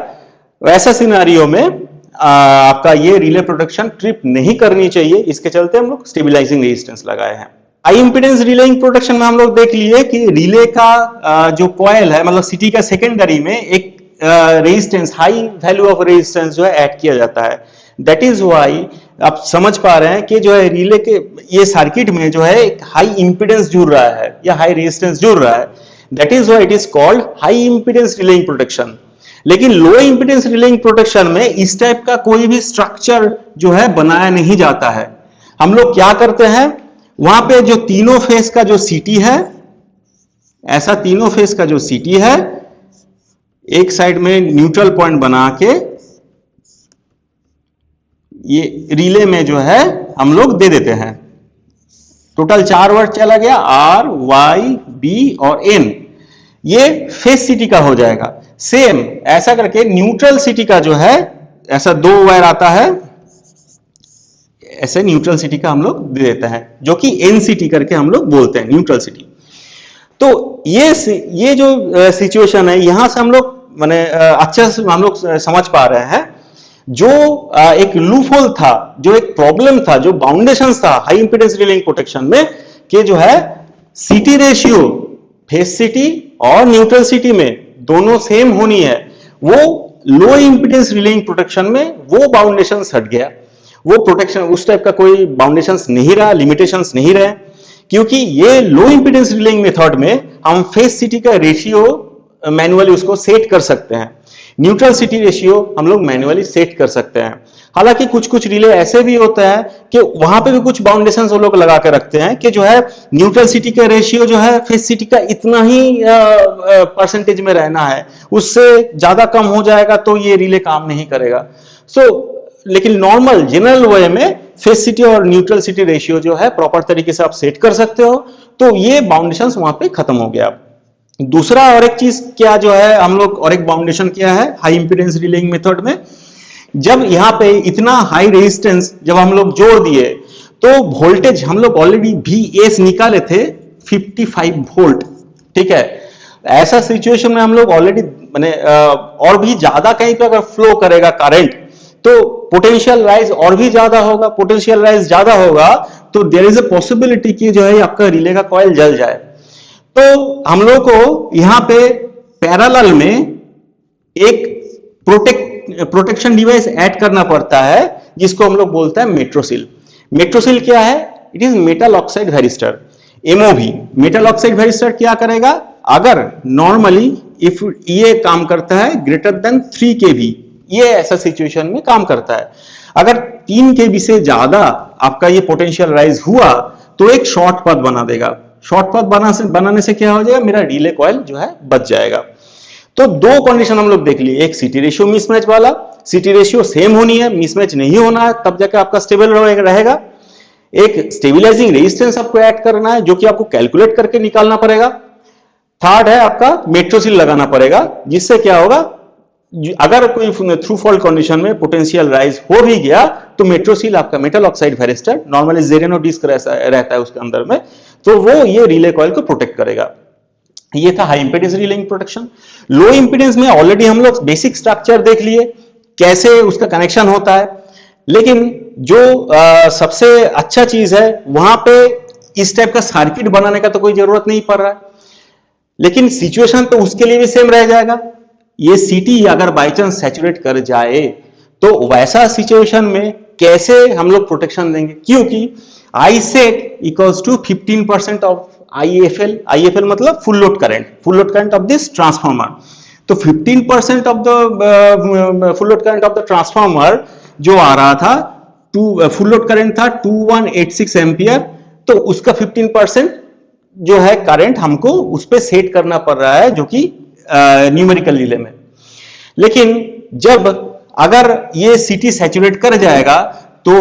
वैसा सिनेरियो में आपका ये रिले प्रोटेक्शन ट्रिप नहीं करनी चाहिए। इसके चलते हम लोग स्टेबिलाइजिंग रेजिस्टेंस लगाए हैं। हाई इंपीडेंस रिलेइंग प्रोटेक्शन में हम लोग देख लिए कि रिले का जो कॉइल है, मतलब सिटी का सेकेंडरी में एक resistance, high value of resistance जो है ऐड किया जाता है। दैट इज व्हाई आप समझ पा रहे हैं कि जो है रिले के ये सर्किट में जो है एक हाई इंपीडेंस जुड़ रहा है या हाई रेजिस्टेंस जुड़ रहा है। That is why it is called high impedance relying protection. लेकिन लो इंपीडेंस रिलेइंग प्रोटेक्शन में इस टाइप का कोई भी स्ट्रक्चर जो है बनाया नहीं जाता है। हम लोग क्या करते हैं, वहां पे जो तीनों फेस का जो सीटी है, ऐसा तीनों फेस का जो सीटी है, एक साइड में न्यूट्रल पॉइंट बना के ये रिले में जो है हम लोग दे देते हैं। टोटल 4 वर्ड चला गया, R, Y, B और N। ये फेस सिटी का हो जाएगा। सेम ऐसा करके न्यूट्रल सिटी का जो है, ऐसा 2 वायर आता है, ऐसे न्यूट्रल सिटी का हम लोग दे देते हैं, जो कि NCT करके हम लोग बोलते हैं, न्यूट्रल सिटी। तो ये जो सिचुएशन है, यहां से हम लोग माने अच्छे से हम लोग समझ पा रहे हैं, जो एक लूपहोल था, जो एक प्रॉब्लम था, जो बाउंडेशंस था हाई इंपीडेंस रिलेइंग प्रोटेक्शन में, कि जो है सीटी रेशियो फेस सिटी और न्यूट्रल सिटी में दोनों सेम होनी है, वो लो इंपीडेंस रिलेइंग प्रोटेक्शन में वो बाउंडेशंस हट गया। वो प्रोटेक्शन, उस टाइप का कोई बाउंडेशंस नहीं रहा, लिमिटेशंस नहीं रहे। क्योंकि ये लो इंपीडेंस रिलेइंग मेथड में हम फेज सिटी का रेशियो मैन्युअली उसको सेट कर सकते हैं, न्यूट्रल सिटी रेशियो हम लोग मैन्युअली सेट कर सकते हैं। हालांकि कुछ कुछ रिले ऐसे भी होता है कि वहां पे भी कुछ बाउंडेशन वो लोग लगा के रखते हैं कि जो है न्यूट्रल सिटी का रेशियो जो है फेज सिटी का इतना ही परसेंटेज में रहना है, उससे ज्यादा कम हो जाएगा तो ये रिले काम नहीं करेगा। लेकिन नॉर्मल जनरल वे में फेज सिटी और न्यूट्रल सिटी रेशियो जो है प्रॉपर तरीके से आप सेट कर सकते हो, तो ये बाउंडेशन वहां पे खत्म हो गया। दूसरा और एक चीज क्या जो है हम लोग और एक बाउंडेशन किया है हाई इंपीडेंस रिलेइंग मेथड में, जब यहाँ पे इतना हाई रेजिस्टेंस जब हम लोग जोड़ दिए तो वोल्टेज हम लोग ऑलरेडी VS निकाले थे 55 वोल्ट, ठीक है। ऐसा सिचुएशन में हम लोग ऑलरेडी माने और भी ज्यादा कहीं पे अगर फ्लो करेगा करंट तो पोटेंशियल राइज और भी ज्यादा होगा, पोटेंशियल राइज ज्यादा होगा तो देयर इज अ पॉसिबिलिटी कि जो है आपका रिले का कॉइल जल जाए। तो हम लोग को यहां पे पैरेलल में एक प्रोटेक्शन डिवाइस ऐड करना पड़ता है जिसको हम लोग बोलते हैं मेट्रोसिल। मेट्रोसिल क्या है? It is metal oxide varistor, MOV। Metal oxide varistor क्या करेगा? अगर नॉर्मली इफ ये काम करता है ग्रेटर देन 3 kV, ये ऐसा सिचुएशन में काम करता है। अगर 3 kV से ज्यादा आपका ये पोटेंशियल राइज हुआ तो एक शॉर्ट पाथ बना देगा। शॉर्ट पाथ बनाने से क्या हो जाएगा? मेरा रिले कॉइल जो है बच जाएगा। तो दो कंडीशन हम लोग देख लिए, एक सिटी रेशियो मिसमैच वाला, सिटी रेशियो सेम होनी है, मिसमैच नहीं होना है, तब जाकर आपका स्टेबल रहेगा। एक स्टेबलाइजिंग रेजिस्टेंस आपको ऐड करना है जो कि आपको कैलकुलेट करके निकालना पड़ेगा। थर्ड है आपका मेट्रोसिल लगाना पड़ेगा, जिससे क्या होगा अगर कोई थ्रू फॉल्ट कंडीशन में पोटेंशियल राइज हो भी गया तो मेट्रोसिल आपका मेटल ऑक्साइड वेरिस्टर नॉर्मली जेरेनो डिस्क रहता है उसके अंदर में, तो वो ये रिले कॉइल को प्रोटेक्ट करेगा। ये था हाई इंपीडेंस रिलेइंग प्रोटेक्शन। लो इंपीडेंस में ऑलरेडी हम लोग बेसिक स्ट्रक्चर देख लिए कैसे उसका कनेक्शन होता है, लेकिन जो सबसे अच्छा चीज है वहां पे इस टाइप का सर्किट बनाने का तो कोई जरूरत नहीं पड़ रहा है, लेकिन सिचुएशन तो उसके लिए भी सेम रह जाएगा। ये सिटी अगर बाई चांस सैचुरेट कर जाए तो वैसा सिचुएशन में कैसे हम लोग प्रोटेक्शन देंगे, क्योंकि I set equals to 15% of IFL मतलब full load current of this transformer. तो 15% of the full load current of the transformer जो आ रहा था फुल लोड करंट था 2186 एम्पियर, तो उसका 15% जो है करंट हमको उस पर सेट करना पड़ रहा है जो कि न्यूमेरिकल रिले में। लेकिन जब अगर ये सिटी सैचुरेट कर जाएगा तो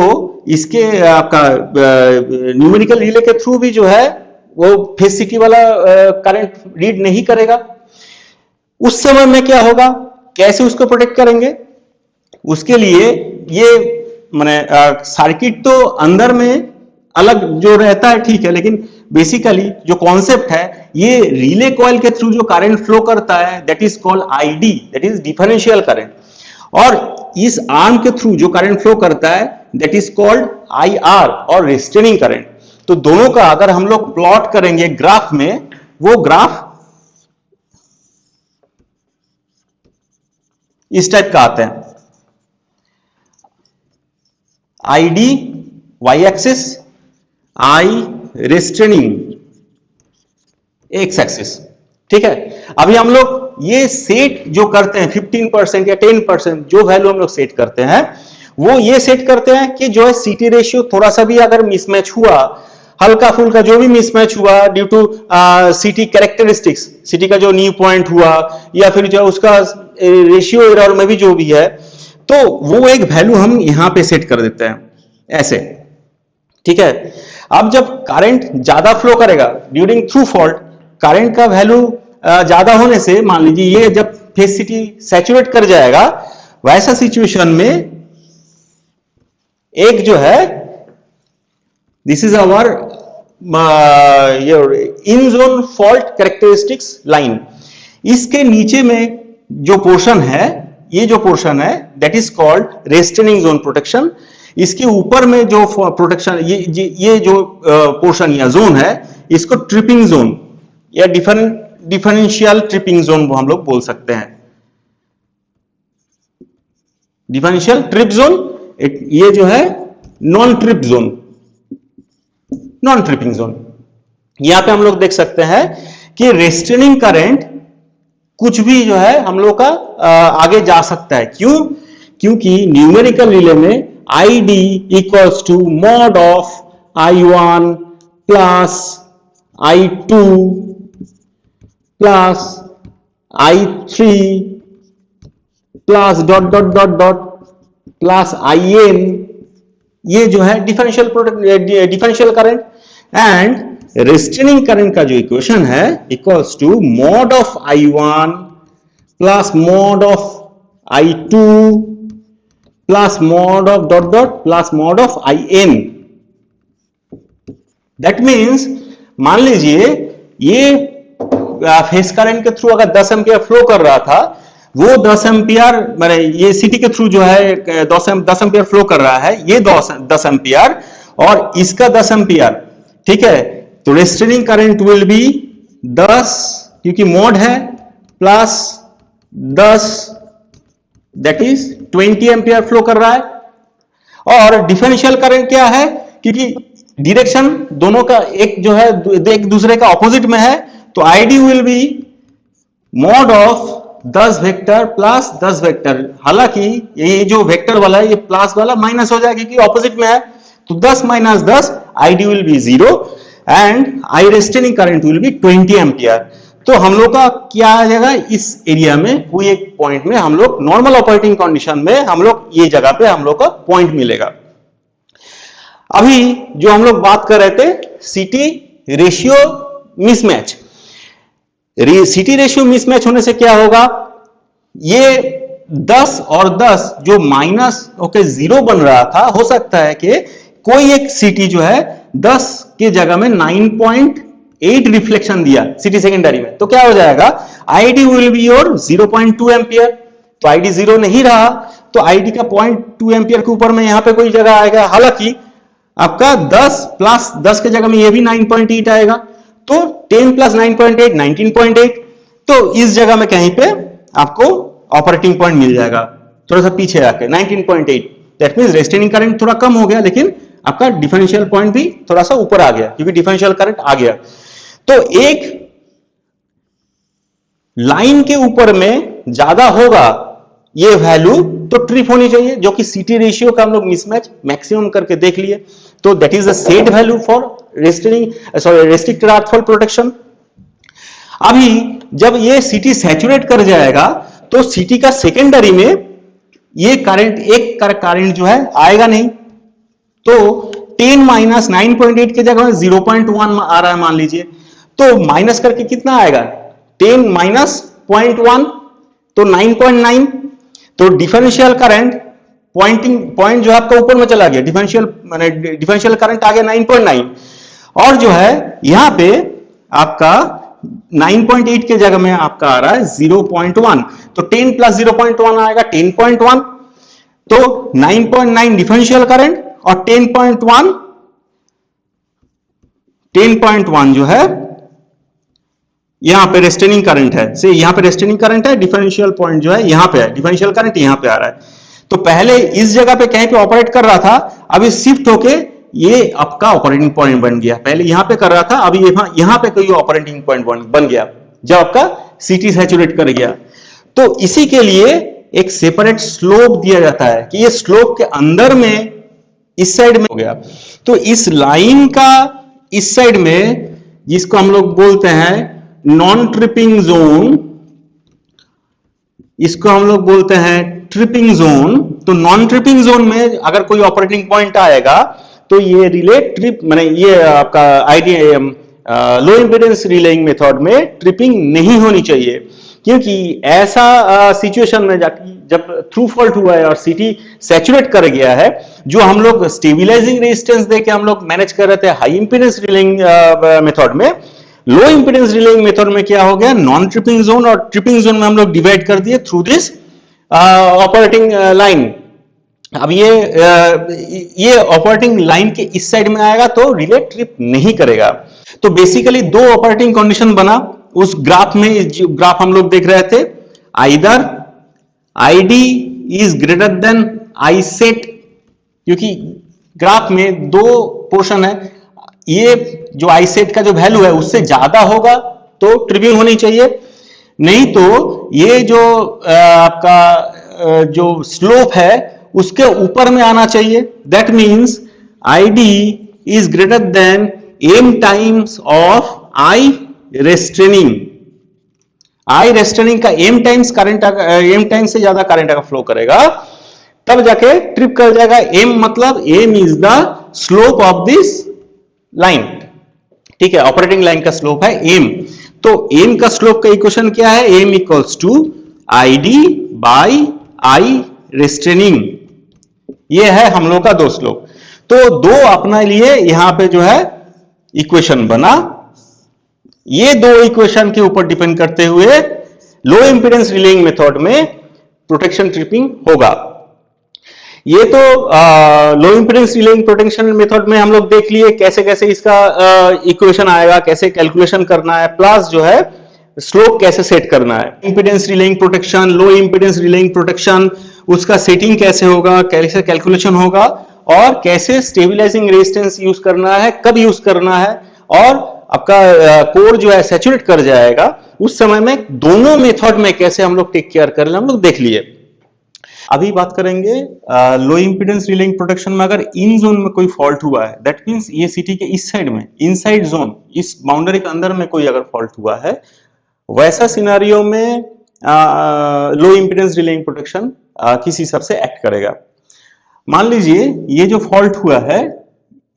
इसके आपका न्यूमेरिकल रिले के थ्रू भी जो है वो फेज सिटी वाला करंट रीड नहीं करेगा। उस समय में क्या होगा, कैसे उसको प्रोटेक्ट करेंगे? उसके लिए ये माने सर्किट तो अंदर में अलग जो रहता है ठीक है, लेकिन बेसिकली जो कॉन्सेप्ट है ये रिले कॉइल के थ्रू जो करंट फ्लो करता है that is called ID, that is differential current, और इस आर्म के थ्रू जो करंट फ्लो करता है दैट इज कॉल्ड IR और रेस्ट्रेनिंग करंट। तो दोनों का अगर हम लोग प्लॉट करेंगे ग्राफ में, वो ग्राफ इस टाइप का आता है, ID y axis, I restraining x axis, ठीक है। अभी हम लोग ये सेट जो करते हैं 15% या 10% जो वैल्यू हम लोग सेट करते हैं वो ये सेट करते हैं कि जो है सिटी रेशियो थोड़ा सा भी अगर मिसमैच हुआ, हल्का फुल्का जो भी मिसमैच हुआ due to CT characteristics, CT का जो न्यू पॉइंट हुआ या फिर जो उसका रेशियो एरर में भी जो भी है, तो वो एक वैल्यू हम यहां पे सेट कर देते हैं ऐसे, ठीक है। अब जब करंट ज्यादा फ्लो करेगा ड्यूरिंग थ्रू फॉल्ट, करंट का वैल्यू ज्यादा होने से मान लीजिए ये जब फेज सिटी सैचुरेट कर जाएगा, वैसा सिचुएशन में एक जो है this is our in zone fault characteristics line, इसके नीचे में जो पोर्शन है, ये जो पोर्शन है that is called restraining zone protection. इसके ऊपर में जो प्रोटेक्शन ये जो पोर्शन या जोन है इसको ट्रिपिंग जोन या डिफरेंशियल ट्रिपिंग जोन हम लोग बोल सकते हैं। डिफरेंशियल ट्रिप जोन, ये जो है non trip zone, non tripping zone, यहां पे हम लोग देख सकते हैं कि रेस्ट्रेनिंग करंट कुछ भी जो है हम लोग का आगे जा सकता है। क्यों? क्योंकि न्यूमेरिकल रिले में ID equals to mod of I1 plus I2 plus I3 plus dot dot dot dot plus IN, ये जो है differential current. And restraining current का जो इक्वेशन है equals to mod of I1 plus mod of I2 plus mod of dot dot plus mod of IN। That means मान लीजिए ये face current के थ्रू अगर 10 एम्पियर फ्लो कर रहा था, वो 10 एम्पियर मैंने ये सिटी के थ्रू जो है 10 एम्पियर फ्लो कर रहा है, ये 10 एम्पियर और इसका 10 एम्पियर, ठीक है। तो रेस्ट्रेनिंग करंट विल बी 10 क्योंकि मोड है plus 10 that is 20 ampere flow कर रहा है। और डिफरेंशियल करंट क्या है? क्योंकि डायरेक्शन दोनों का एक जो है एक दूसरे का ऑपोजिट में है, तो ID will be mod of 10 vector plus 10 vector. हालांकि ये जो वेक्टर वाला है ये प्लस वाला माइनस हो जाएगा क्योंकि ऑपोजिट में है, तो 10 minus 10 ID will be 0 and I restraining current will be 20 ampere. तो हम लोग का क्या आ जाएगा, इस एरिया में कोई एक पॉइंट में हम लोग नॉर्मल ऑपरेटिंग कंडीशन में हम लोग ये जगह पे हम लोग का पॉइंट मिलेगा। अभी जो हम लोग बात कर रहे थे CT ratio mismatch, CT ratio mismatch होने से क्या होगा, ये 10 और 10 जो माइनस होके 0 बन रहा था, हो सकता है कि कोई एक सिटी जो है 10 के जगह में 9.8 रिफ्लेक्शन दिया सिटी सेकेंडरी में, तो क्या हो जाएगा, ID will be your 0.2 ampere. तो ID 0 नहीं रहा, तो ID का 0.2 एम्पियर के ऊपर में यहां पे कोई जगह आएगा। हालांकि आपका 10 प्लस 10 के जगह में ये भी 9.8 आएगा, तो 10 प्लस 9.8 19.8। तो इस जगह में कहीं पे आपको ऑपरेटिंग पॉइंट मिल जाएगा, थोड़ा सा पीछे आके 19.8। दैट मींस रेस्ट्रेनिंग करंट थोड़ा कम हो गया, लेकिन आपका डिफरेंशियल पॉइंट भी थोड़ा सा ऊपर आ गया क्योंकि डिफरेंशियल करंट आ गया। तो एक लाइन के ऊपर में ज्यादा होगा ये वैल्यू, तो ट्रिप होनी चाहिए, जो कि सिटी रेशियो का हम लोग मिसमैच मैक्सिमम करके देख लिए। तो that is the set value for restricted earth fault protection. अभी जब ये सिटी सैचुरेट कर जाएगा तो सिटी का सेकेंडरी में ये करंट एक करंट जो है आएगा नहीं, तो 10 माइनस 9.8 के जगह 0.1 आ रहा है मान लीजिए, तो माइनस करके कितना आएगा, 10 माइनस 0.1 तो 9.9। तो डिफरेंशियल करंट पॉइंट जो आपका ऊपर में चला गया, डिफरेंशियल करंट आ गया 9.9, और जो है यहां पे आपका 9.8 के जगह में आपका आ रहा है 0.1, तो 10 प्लस 0.1 आएगा 10.1। तो 9.9 डिफरेंशियल करंट और 10.1 जो है यहां पे रेस्ट्रेनिंग करंट है। से यहां पे रेस्ट्रेनिंग करंट है, डिफरेंशियल पॉइंट जो है यहां पे है, डिफरेंशियल करंट यहां पे आ रहा है। तो पहले इस जगह पे कहीं पे ऑपरेट कर रहा था, अभी शिफ्ट होके ये आपका ऑपरेटिंग पॉइंट बन गया। पहले यहां पे कर रहा था, अभी यहां पे कोई ऑपरेटिंग पॉइंट बन गया जब आपका सिटी सैचुरेट कर गया। तो इसी के लिए एक सेपरेट स्लोप दिया जाता है कि ये स्लोप के अंदर में इस साइड में हो गया, तो इस लाइन का इस साइड में, जिसको हम लोग बोलते हैं नॉन ट्रिपिंग जोन, इसको हम लोग बोलते हैं ट्रिपिंग जोन। तो नॉन ट्रिपिंग जोन में अगर कोई ऑपरेटिंग पॉइंट आएगा तो ये रिले ट्रिप माने ये आपका आइडिया लो इंपीडेंस रिलेइंग मेथड में ट्रिपिंग नहीं होनी चाहिए, क्योंकि ऐसा सिचुएशन में जब थ्रू फॉल्ट हुआ है और सिटी सैचुरेट कर गया है, जो हम लोग स्टेबिलाइजिंग रेजिस्टेंस देके हम लोग मैनेज कर रहे थे हाई इंपीडेंस रिलेइंग मेथड में, लो इंपीडेंस रिलेइंग मेथड में क्या हो गया, नॉन ट्रिपिंग जोन और ट्रिपिंग जोन में हम लोग डिवाइड कर दिए थ्रू दिस ऑपरेटिंग लाइन। अब ये ऑपरेटिंग लाइन के इस साइड में आएगा तो रिले ट्रिप नहीं करेगा। तो बेसिकली दो ऑपरेटिंग कंडीशन बना उस ग्राफ में, जो ग्राफ हम लोग देख रहे थे, either ID is greater then I set, क्योंकि ग्राफ में दो पोर्शन है, ये जो आई सेट का जो वैल्यू है उससे ज्यादा होगा तो ट्रिब्यून होनी चाहिए, नहीं तो ये जो आपका जो स्लोप है उसके ऊपर में आना चाहिए। That means ID is greater than M times of I restraining. I restraining का M times current, M times से ज्यादा करंट अगर फ्लो करेगा तब जाके ट्रिप कर जाएगा। एम मतलब M is the slope of this line, ठीक है, ऑपरेटिंग लाइन का स्लोप है एम। तो एम का स्लोप का इक्वेशन क्या है, M equals to I D by I restraining. ये है हम लोग का दो स्लोप। तो दो अपना लिए यहां पे जो है इक्वेशन बना। ये दो इक्वेशन के ऊपर डिपेंड करते हुए लो इंपीडेंस रिलेइंग मेथड में प्रोटेक्शन ट्रिपिंग होगा। ये तो लो इंपीडेंस रिलेइंग प्रोटेक्शन मेथड में हम लोग देख लिए कैसे कैसे इसका इक्वेशन आएगा, कैसे कैलकुलेशन करना है, प्लस जो है स्लोप कैसे सेट करना है। इंपीडेंस रिलेइंग प्रोटेक्शन, लो इंपीडेंस रिलेइंग प्रोटेक्शन, उसका सेटिंग कैसे होगा, कैसे कैलकुलेशन होगा, और कैसे स्टेबिलाइजिंग रेजिस्टेंस यूज करना है, कब यूज करना है, और आपका कोर जो है सैचुरेट कर जाएगा उस समय में दोनों मेथड में कैसे हम लोग टेक केयर कर ले, हम लोग देख लिए। अभी बात करेंगे लो इंपीडेंस रिलेइंग प्रोटेक्शन में अगर इन जोन में कोई फॉल्ट हुआ है, दैट मींस ये सिटी के इस साइड में, इनसाइड जोन, इस बाउंड्री के अंदर में कोई अगर फॉल्ट हुआ है, वैसा सिनेरियो में लो इंपीडेंस रिलेइंग प्रोटेक्शन किस हिसाब से एक्ट करेगा। मान लीजिए ये जो फॉल्ट हुआ है,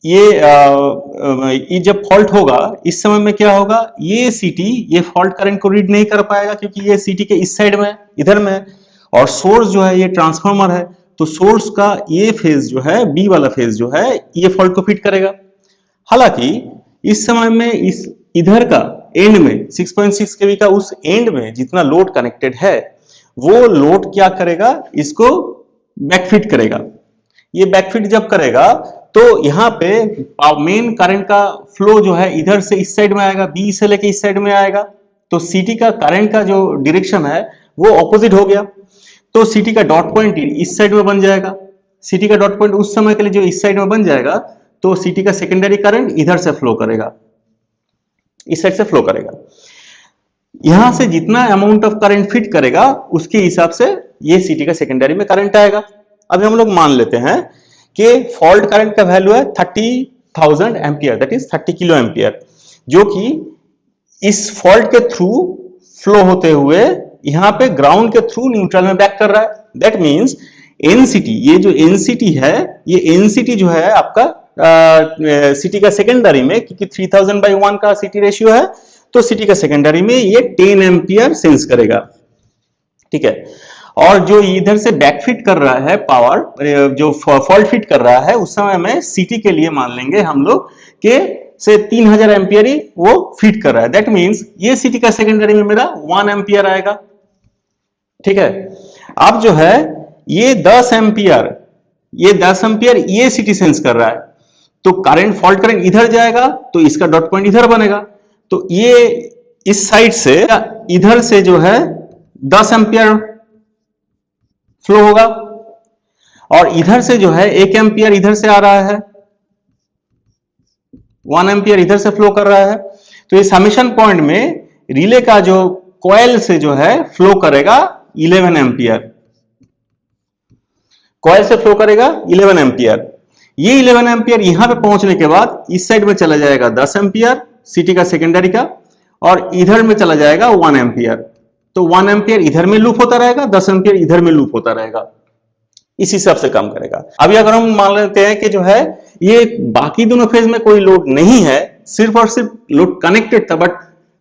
ये जब फॉल्ट होगा इस समय में क्या होगा, ये सिटी ये फॉल्ट करंट को रीड नहीं कर पाएगा क्योंकि ये सिटी के इस साइड में, इधर में, और सोर्स जो है ये ट्रांसफार्मर है, तो सोर्स का ये फेज जो है, बी वाला फेज जो है, ये फॉल्ट को फिट करेगा। हालांकि इस समय में इस इधर का एंड में 6.6 केवी का उस एंड में जितना लोड कनेक्टेड है वो लोड क्या करेगा, इसको बैकफिट करेगा। ये बैकफिट जब करेगा तो यहाँ पे मेन करंट का फ्लो जो है इधर से इस साइड में आएगा, बी से लेके इस साइड में आएगा, तो सिटी का करंट का जो डायरेक्शन है वो ऑपोजिट हो गया। तो सिटी का डॉट पॉइंट इस साइड में बन जाएगा। सिटी का डॉट पॉइंट उस समय के लिए जो इस साइड में बन जाएगा, तो सिटी का सेकेंडरी करंट इधर से फ्लो करेगा, इस साइड से फ्लो करेगा। यहां से जितना अमाउंट ऑफ करंट फिट करेगा उसके हिसाब से ये सिटी का सेकेंडरी में करंट आएगा। अभी हम लोग मान लेते हैं कि फॉल्ट करंट का वैल्यू है 30,000 ampere, that is 30 kilo ampere, जो कि इस फॉल्ट के थ्रू फ्लो होते हुए यहां पे ग्राउंड के थ्रू न्यूट्रल में बैक कर रहा है। दैट मींस एनसीटी, ये जो एनसीटी है, ये एनसीटी जो है आपका सिटी का सेकेंडरी में, क्योंकि 3000/1 का सिटी रेशियो है, तो सिटी का सेकेंडरी में ये 10 एम्पियर सेंस करेगा, ठीक है। और जो इधर से बैकफिट कर रहा है पावर, जो फॉल्ट फिट कर रहा है, उस समय में सिटी के लिए मान लेंगे हम लोग के से 3000 एम्पियर ही वो फिट कर रहा है। दैट मींस ये सिटी का सेकेंडरी में मेरा 1 एम्पियर आएगा, ठीक है। अब जो है ये 10 एम्पियर, ये 10 एम्पियर ये सिटी सेंस कर रहा है, तो करंट, फॉल्ट करंट इधर जाएगा तो इसका डॉट पॉइंट इधर बनेगा, तो ये इस साइड से इधर से जो है 10 एम्पियर फ्लो होगा, और इधर से जो है 1 एम्पियर इधर से आ रहा है, 1 एम्पियर इधर से फ्लो कर रहा है। तो इस समेशन पॉइंट में रिले का जो कॉइल से जो है फ्लो करेगा 11 एम्पियर, कॉइल से फ्लो करेगा 11 एम्पियर। ये 11 एम्पियर यहां पे पहुंचने के बाद इस साइड में चला जाएगा 10 एम्पियर सिटी का सेकेंडरी का, और इधर में चला जाएगा 1 एम्पियर, तो 1 एम्पियर इधर में लूप होता रहेगा, 10 एम्पियर इधर में लूप होता रहेगा, इस हिसाब से काम करेगा। अभी अगर हम मान लेते हैं कि जो है ये बाकी दोनों फेज में कोई लोड नहीं है, सिर्फ और सिर्फ लोड कनेक्टेड था, बट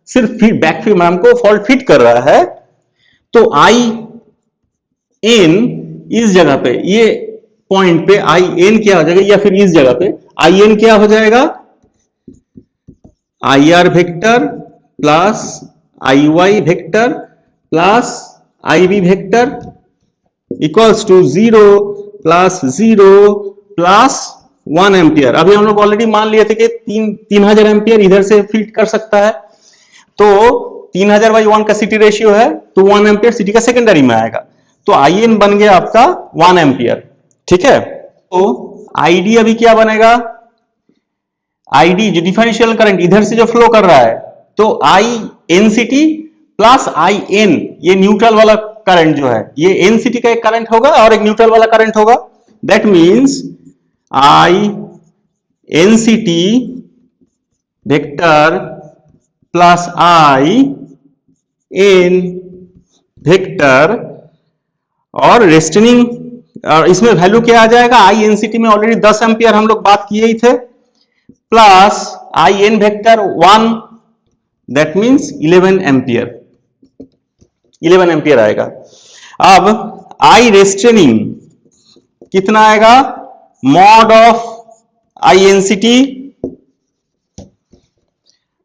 सिर्फ फिर बैक फिर हमको फॉल्ट फिट कर रहा है, तो आई एन इस जगह पे, ये पॉइंट पे आई एन क्या हो जाएगा, या फिर इस जगह पे आई एन क्या हो जाएगा, I R vector plus I Y vector plus I B vector equals to 0 plus 0 plus 1 ampere. अभी हम लोग ऑलरेडी मान लिए थे कि 3000 एम्पियर इधर से फिट कर सकता है, तो 3000/1 का सिटी रेशियो है, तो 1 एम्पियर सिटी का सेकेंडरी में आएगा, तो आई एन बन गया आपका 1 एम्पियर, ठीक है। तो आईडी अभी क्या बनेगा, आईडी जो डिफरेंशियल करंट इधर से जो फ्लो कर रहा है, तो आई एनसीटी प्लस आई एन, ये न्यूट्रल वाला करंट जो है, ये एनसीटी का एक करंट होगा और एक न्यूट्रल वाला करंट होगा। That means I NCT vector plus I N vector, और रेस्टेनिंग, और इसमें वैल्यू क्या आ जाएगा, आई एनसीटी में ऑलरेडी 10 एम्पियर हम लोग बात किए ही थे, plus I N vector 1, that means 11 ampere, 11 ampere आएगा। अब आई रेस्टेनिंग कितना आएगा, mod of I NCT,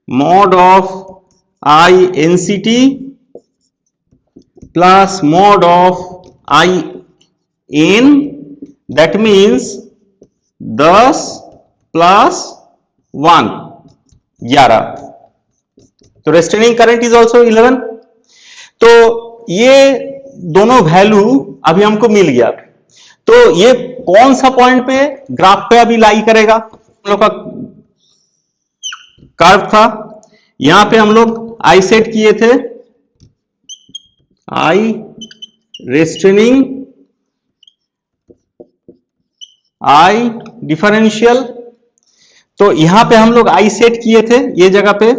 mod of I NCT plus mod of I N, that means 10 plus 1, 11, तो रेस्टेनिंग करंट इज ऑल्सो 11। तो ये दोनों वैल्यू अभी हमको मिल गया। तो ये कौन सा पॉइंट पे ग्राफ पे अभी लाई करेगा, हम लोग का कर्व था, यहां पे हम लोग आई सेट किए थे, आई रेस्टेनिंग, आई डिफरेंशियल, तो यहां पे हम लोग आई सेट किए थे, ये जगह पे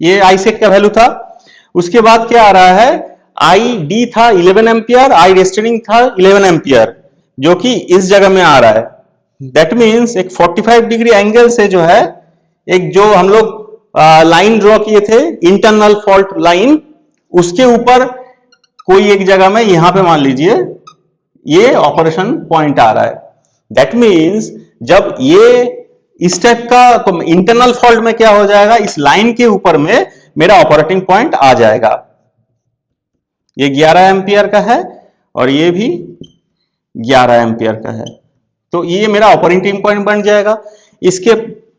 ये आई सेट का वैल्यू था। उसके बाद क्या आ रहा है, आई डी था 11 एम्पियर, आई रेस्टेनिंग था 11 एम्पियर, जो कि इस जगह में आ रहा है। दैट मीन्स एक 45 डिग्री एंगल से जो है, एक जो हम लोग लाइन ड्रॉ किए थे, इंटरनल फॉल्ट लाइन, उसके ऊपर कोई एक जगह में यहां पे मान लीजिए ये ऑपरेशन पॉइंट आ रहा है। दैट मीन्स जब ये इस टाइप का, तो इंटरनल फॉल्ट में क्या हो जाएगा, इस लाइन के ऊपर में मेरा ऑपरेटिंग पॉइंट आ जाएगा। ये 11 एम्पियर का है और ये भी 11 एम्पियर का है, तो ये मेरा ऑपरेटिंग पॉइंट बन जाएगा। इसके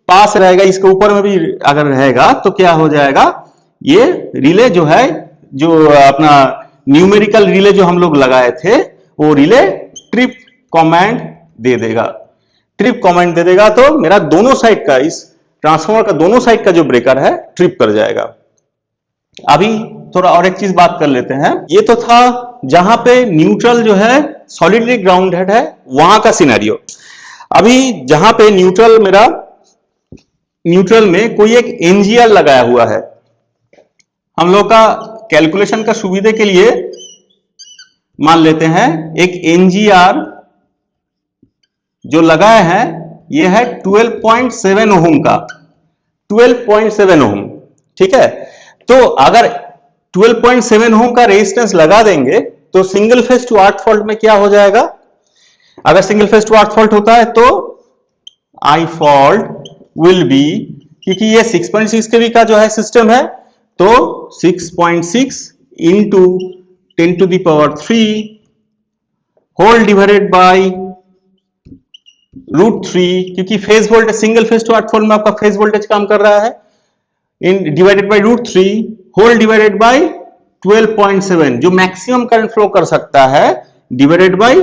पास रहेगा, इसके ऊपर में भी अगर रहेगा तो क्या हो जाएगा, ये रिले जो है, जो अपना न्यूमेरिकल रिले जो हम लोग लगाए थे, वो रिले ट्रिप कमांड दे देगा, ट्रिप कमांड दे देगा, तो मेरा दोनों साइड का, इस ट्रांसफार्मर का दोनों साइड का जो ब्रेकर है ट्रिप कर जाएगा। अभी थोड़ा और एक चीज बात कर लेते हैं। ये तो था जहां पे न्यूट्रल जो है सॉलिडली ग्राउंडेड है, वहां का सिनेरियो। अभी जहां पे न्यूट्रल मेरा, न्यूट्रल में कोई एक एनजीआर लगाया हुआ है, हम लोग का कैलकुलेशन का सुविधा के लिए मान लेते हैं एक एनजीआर जो लगाया है, ये है 12.7 ओम का, 12.7 ओम, ठीक है। तो अगर 12.7 ओम का रेजिस्टेंस लगा देंगे तो single phase to earth fault में क्या हो जाएगा, अगर single phase to earth fault होता है तो आई फॉल्ट विल बी, क्योंकि ये 6.6 केवी का जो है सिस्टम है, तो 6.6 इंटू 10⁻³ होल डिवाइडेड बाई √3, क्योंकि phase voltage single phase to earth fault में आपका फेज वोल्टेज काम कर रहा है, in divided by √3 whole divided by 12.7, जो मैक्सिमम करंट फ्लो कर सकता है, डिवाइडेड बाई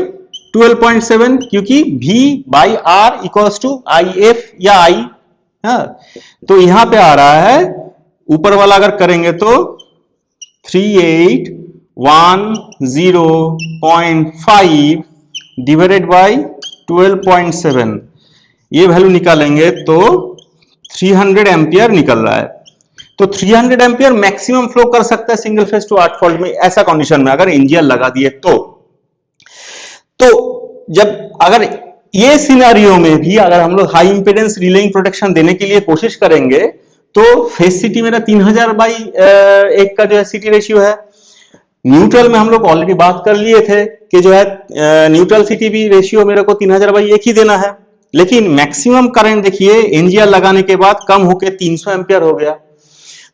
12.7, क्योंकि V by R equals to IF या I, तो यहां पे आ रहा है, ऊपर वाला अगर करेंगे तो 3810.5 डिवाइडेड बाई 12.7, ये वैल्यू निकालेंगे तो 300 एम्पियर निकल रहा है। तो 300 एम्पियर मैक्सिमम फ्लो कर सकता है single phase to earth fault में, ऐसा कंडीशन में अगर एनजीआर लगा दिए तो जब अगर ये सिनेरियो में भी अगर हम लोग हाई इंपेडेंस रिलेइंग प्रोटेक्शन देने के लिए कोशिश करेंगे तो फेज सिटी मेरा 3000/1 का जो है सिटी रेशियो है। न्यूट्रल में हम लोग ऑलरेडी बात कर लिए थे कि जो है न्यूट्रल सिटी भी रेशियो मेरे को 3000/1 ही देना है, लेकिन मैक्सिमम करंट देखिए एनजीआर लगाने के बाद कम होके 300 एम्पियर हो गया,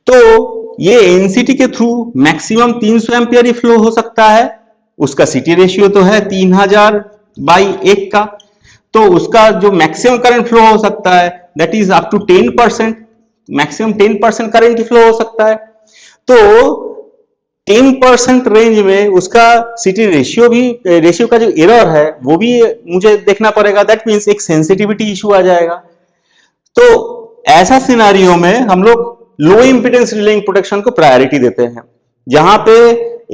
तो ये एनसीटी के थ्रू मैक्सिमम 300 एम्पियर ही फ्लो हो सकता है। उसका सिटी रेशियो तो है 3000/1 का, तो उसका जो मैक्सिमम करंट फ्लो हो सकता है that is up to 10%, maximum 10% current ही फ्लो हो सकता है। तो 10% रेंज में उसका सिटी रेशियो भी, रेशियो का जो एरर है वो भी मुझे देखना पड़ेगा, दैट मीन्स एक सेंसिटिविटी इशू आ जाएगा। तो ऐसा सिनारियो में हम लोग लो इंपिडेंस रिलेइंग प्रोटेक्शन को प्रायोरिटी देते हैं। जहां पे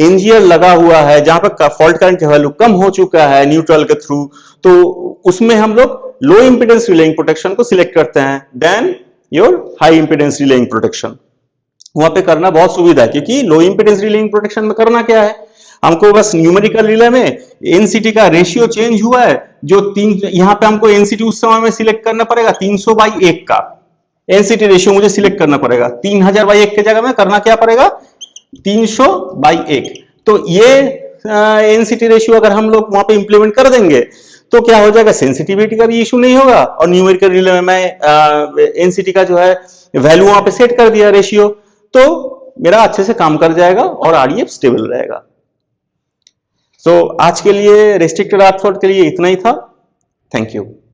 एनजीएल लगा हुआ है, जहां पे फॉल्ट करंट का वैल्यू कम हो चुका है न्यूट्रल के थ्रू, तो उसमें हम लोग लो इंपिडेंस रिलेइंग प्रोटेक्शन को सिलेक्ट करते हैं then your high impedance relaying protection. वहां पे करना बहुत सुविधा है, क्योंकि लो इंपिडेंस रिलेइंग प्रोटेक्शन में करना क्या है, हमको बस न्यूमेरिकल रिले में एनसीटी का रेशियो चेंज हुआ है, जो तीन, यहां पे हमको एनसीटी उस समय में सिलेक्ट करना पड़ेगा 300/1 का एनसीटी रेशियो मुझे सिलेक्ट करना पड़ेगा। 3000/1 के जगह में करना क्या पड़ेगा, 300/1। तो ये एनसीटी रेशियो अगर हम लोग वहां पे इंप्लीमेंट कर देंगे तो क्या हो जाएगा, सेंसिटिविटी का भी इशू नहीं होगा, और न्यूमेरिकल रिले में मैं एनसीटी का जो है वैल्यू वहां पे सेट कर दिया रेशियो, तो मेरा अच्छे से काम कर जाएगा और आरईएफ स्टेबल रहेगा। आज के लिए रेस्ट्रिक्टेड अर्थ फॉल्ट के लिए इतना ही था। Thank you.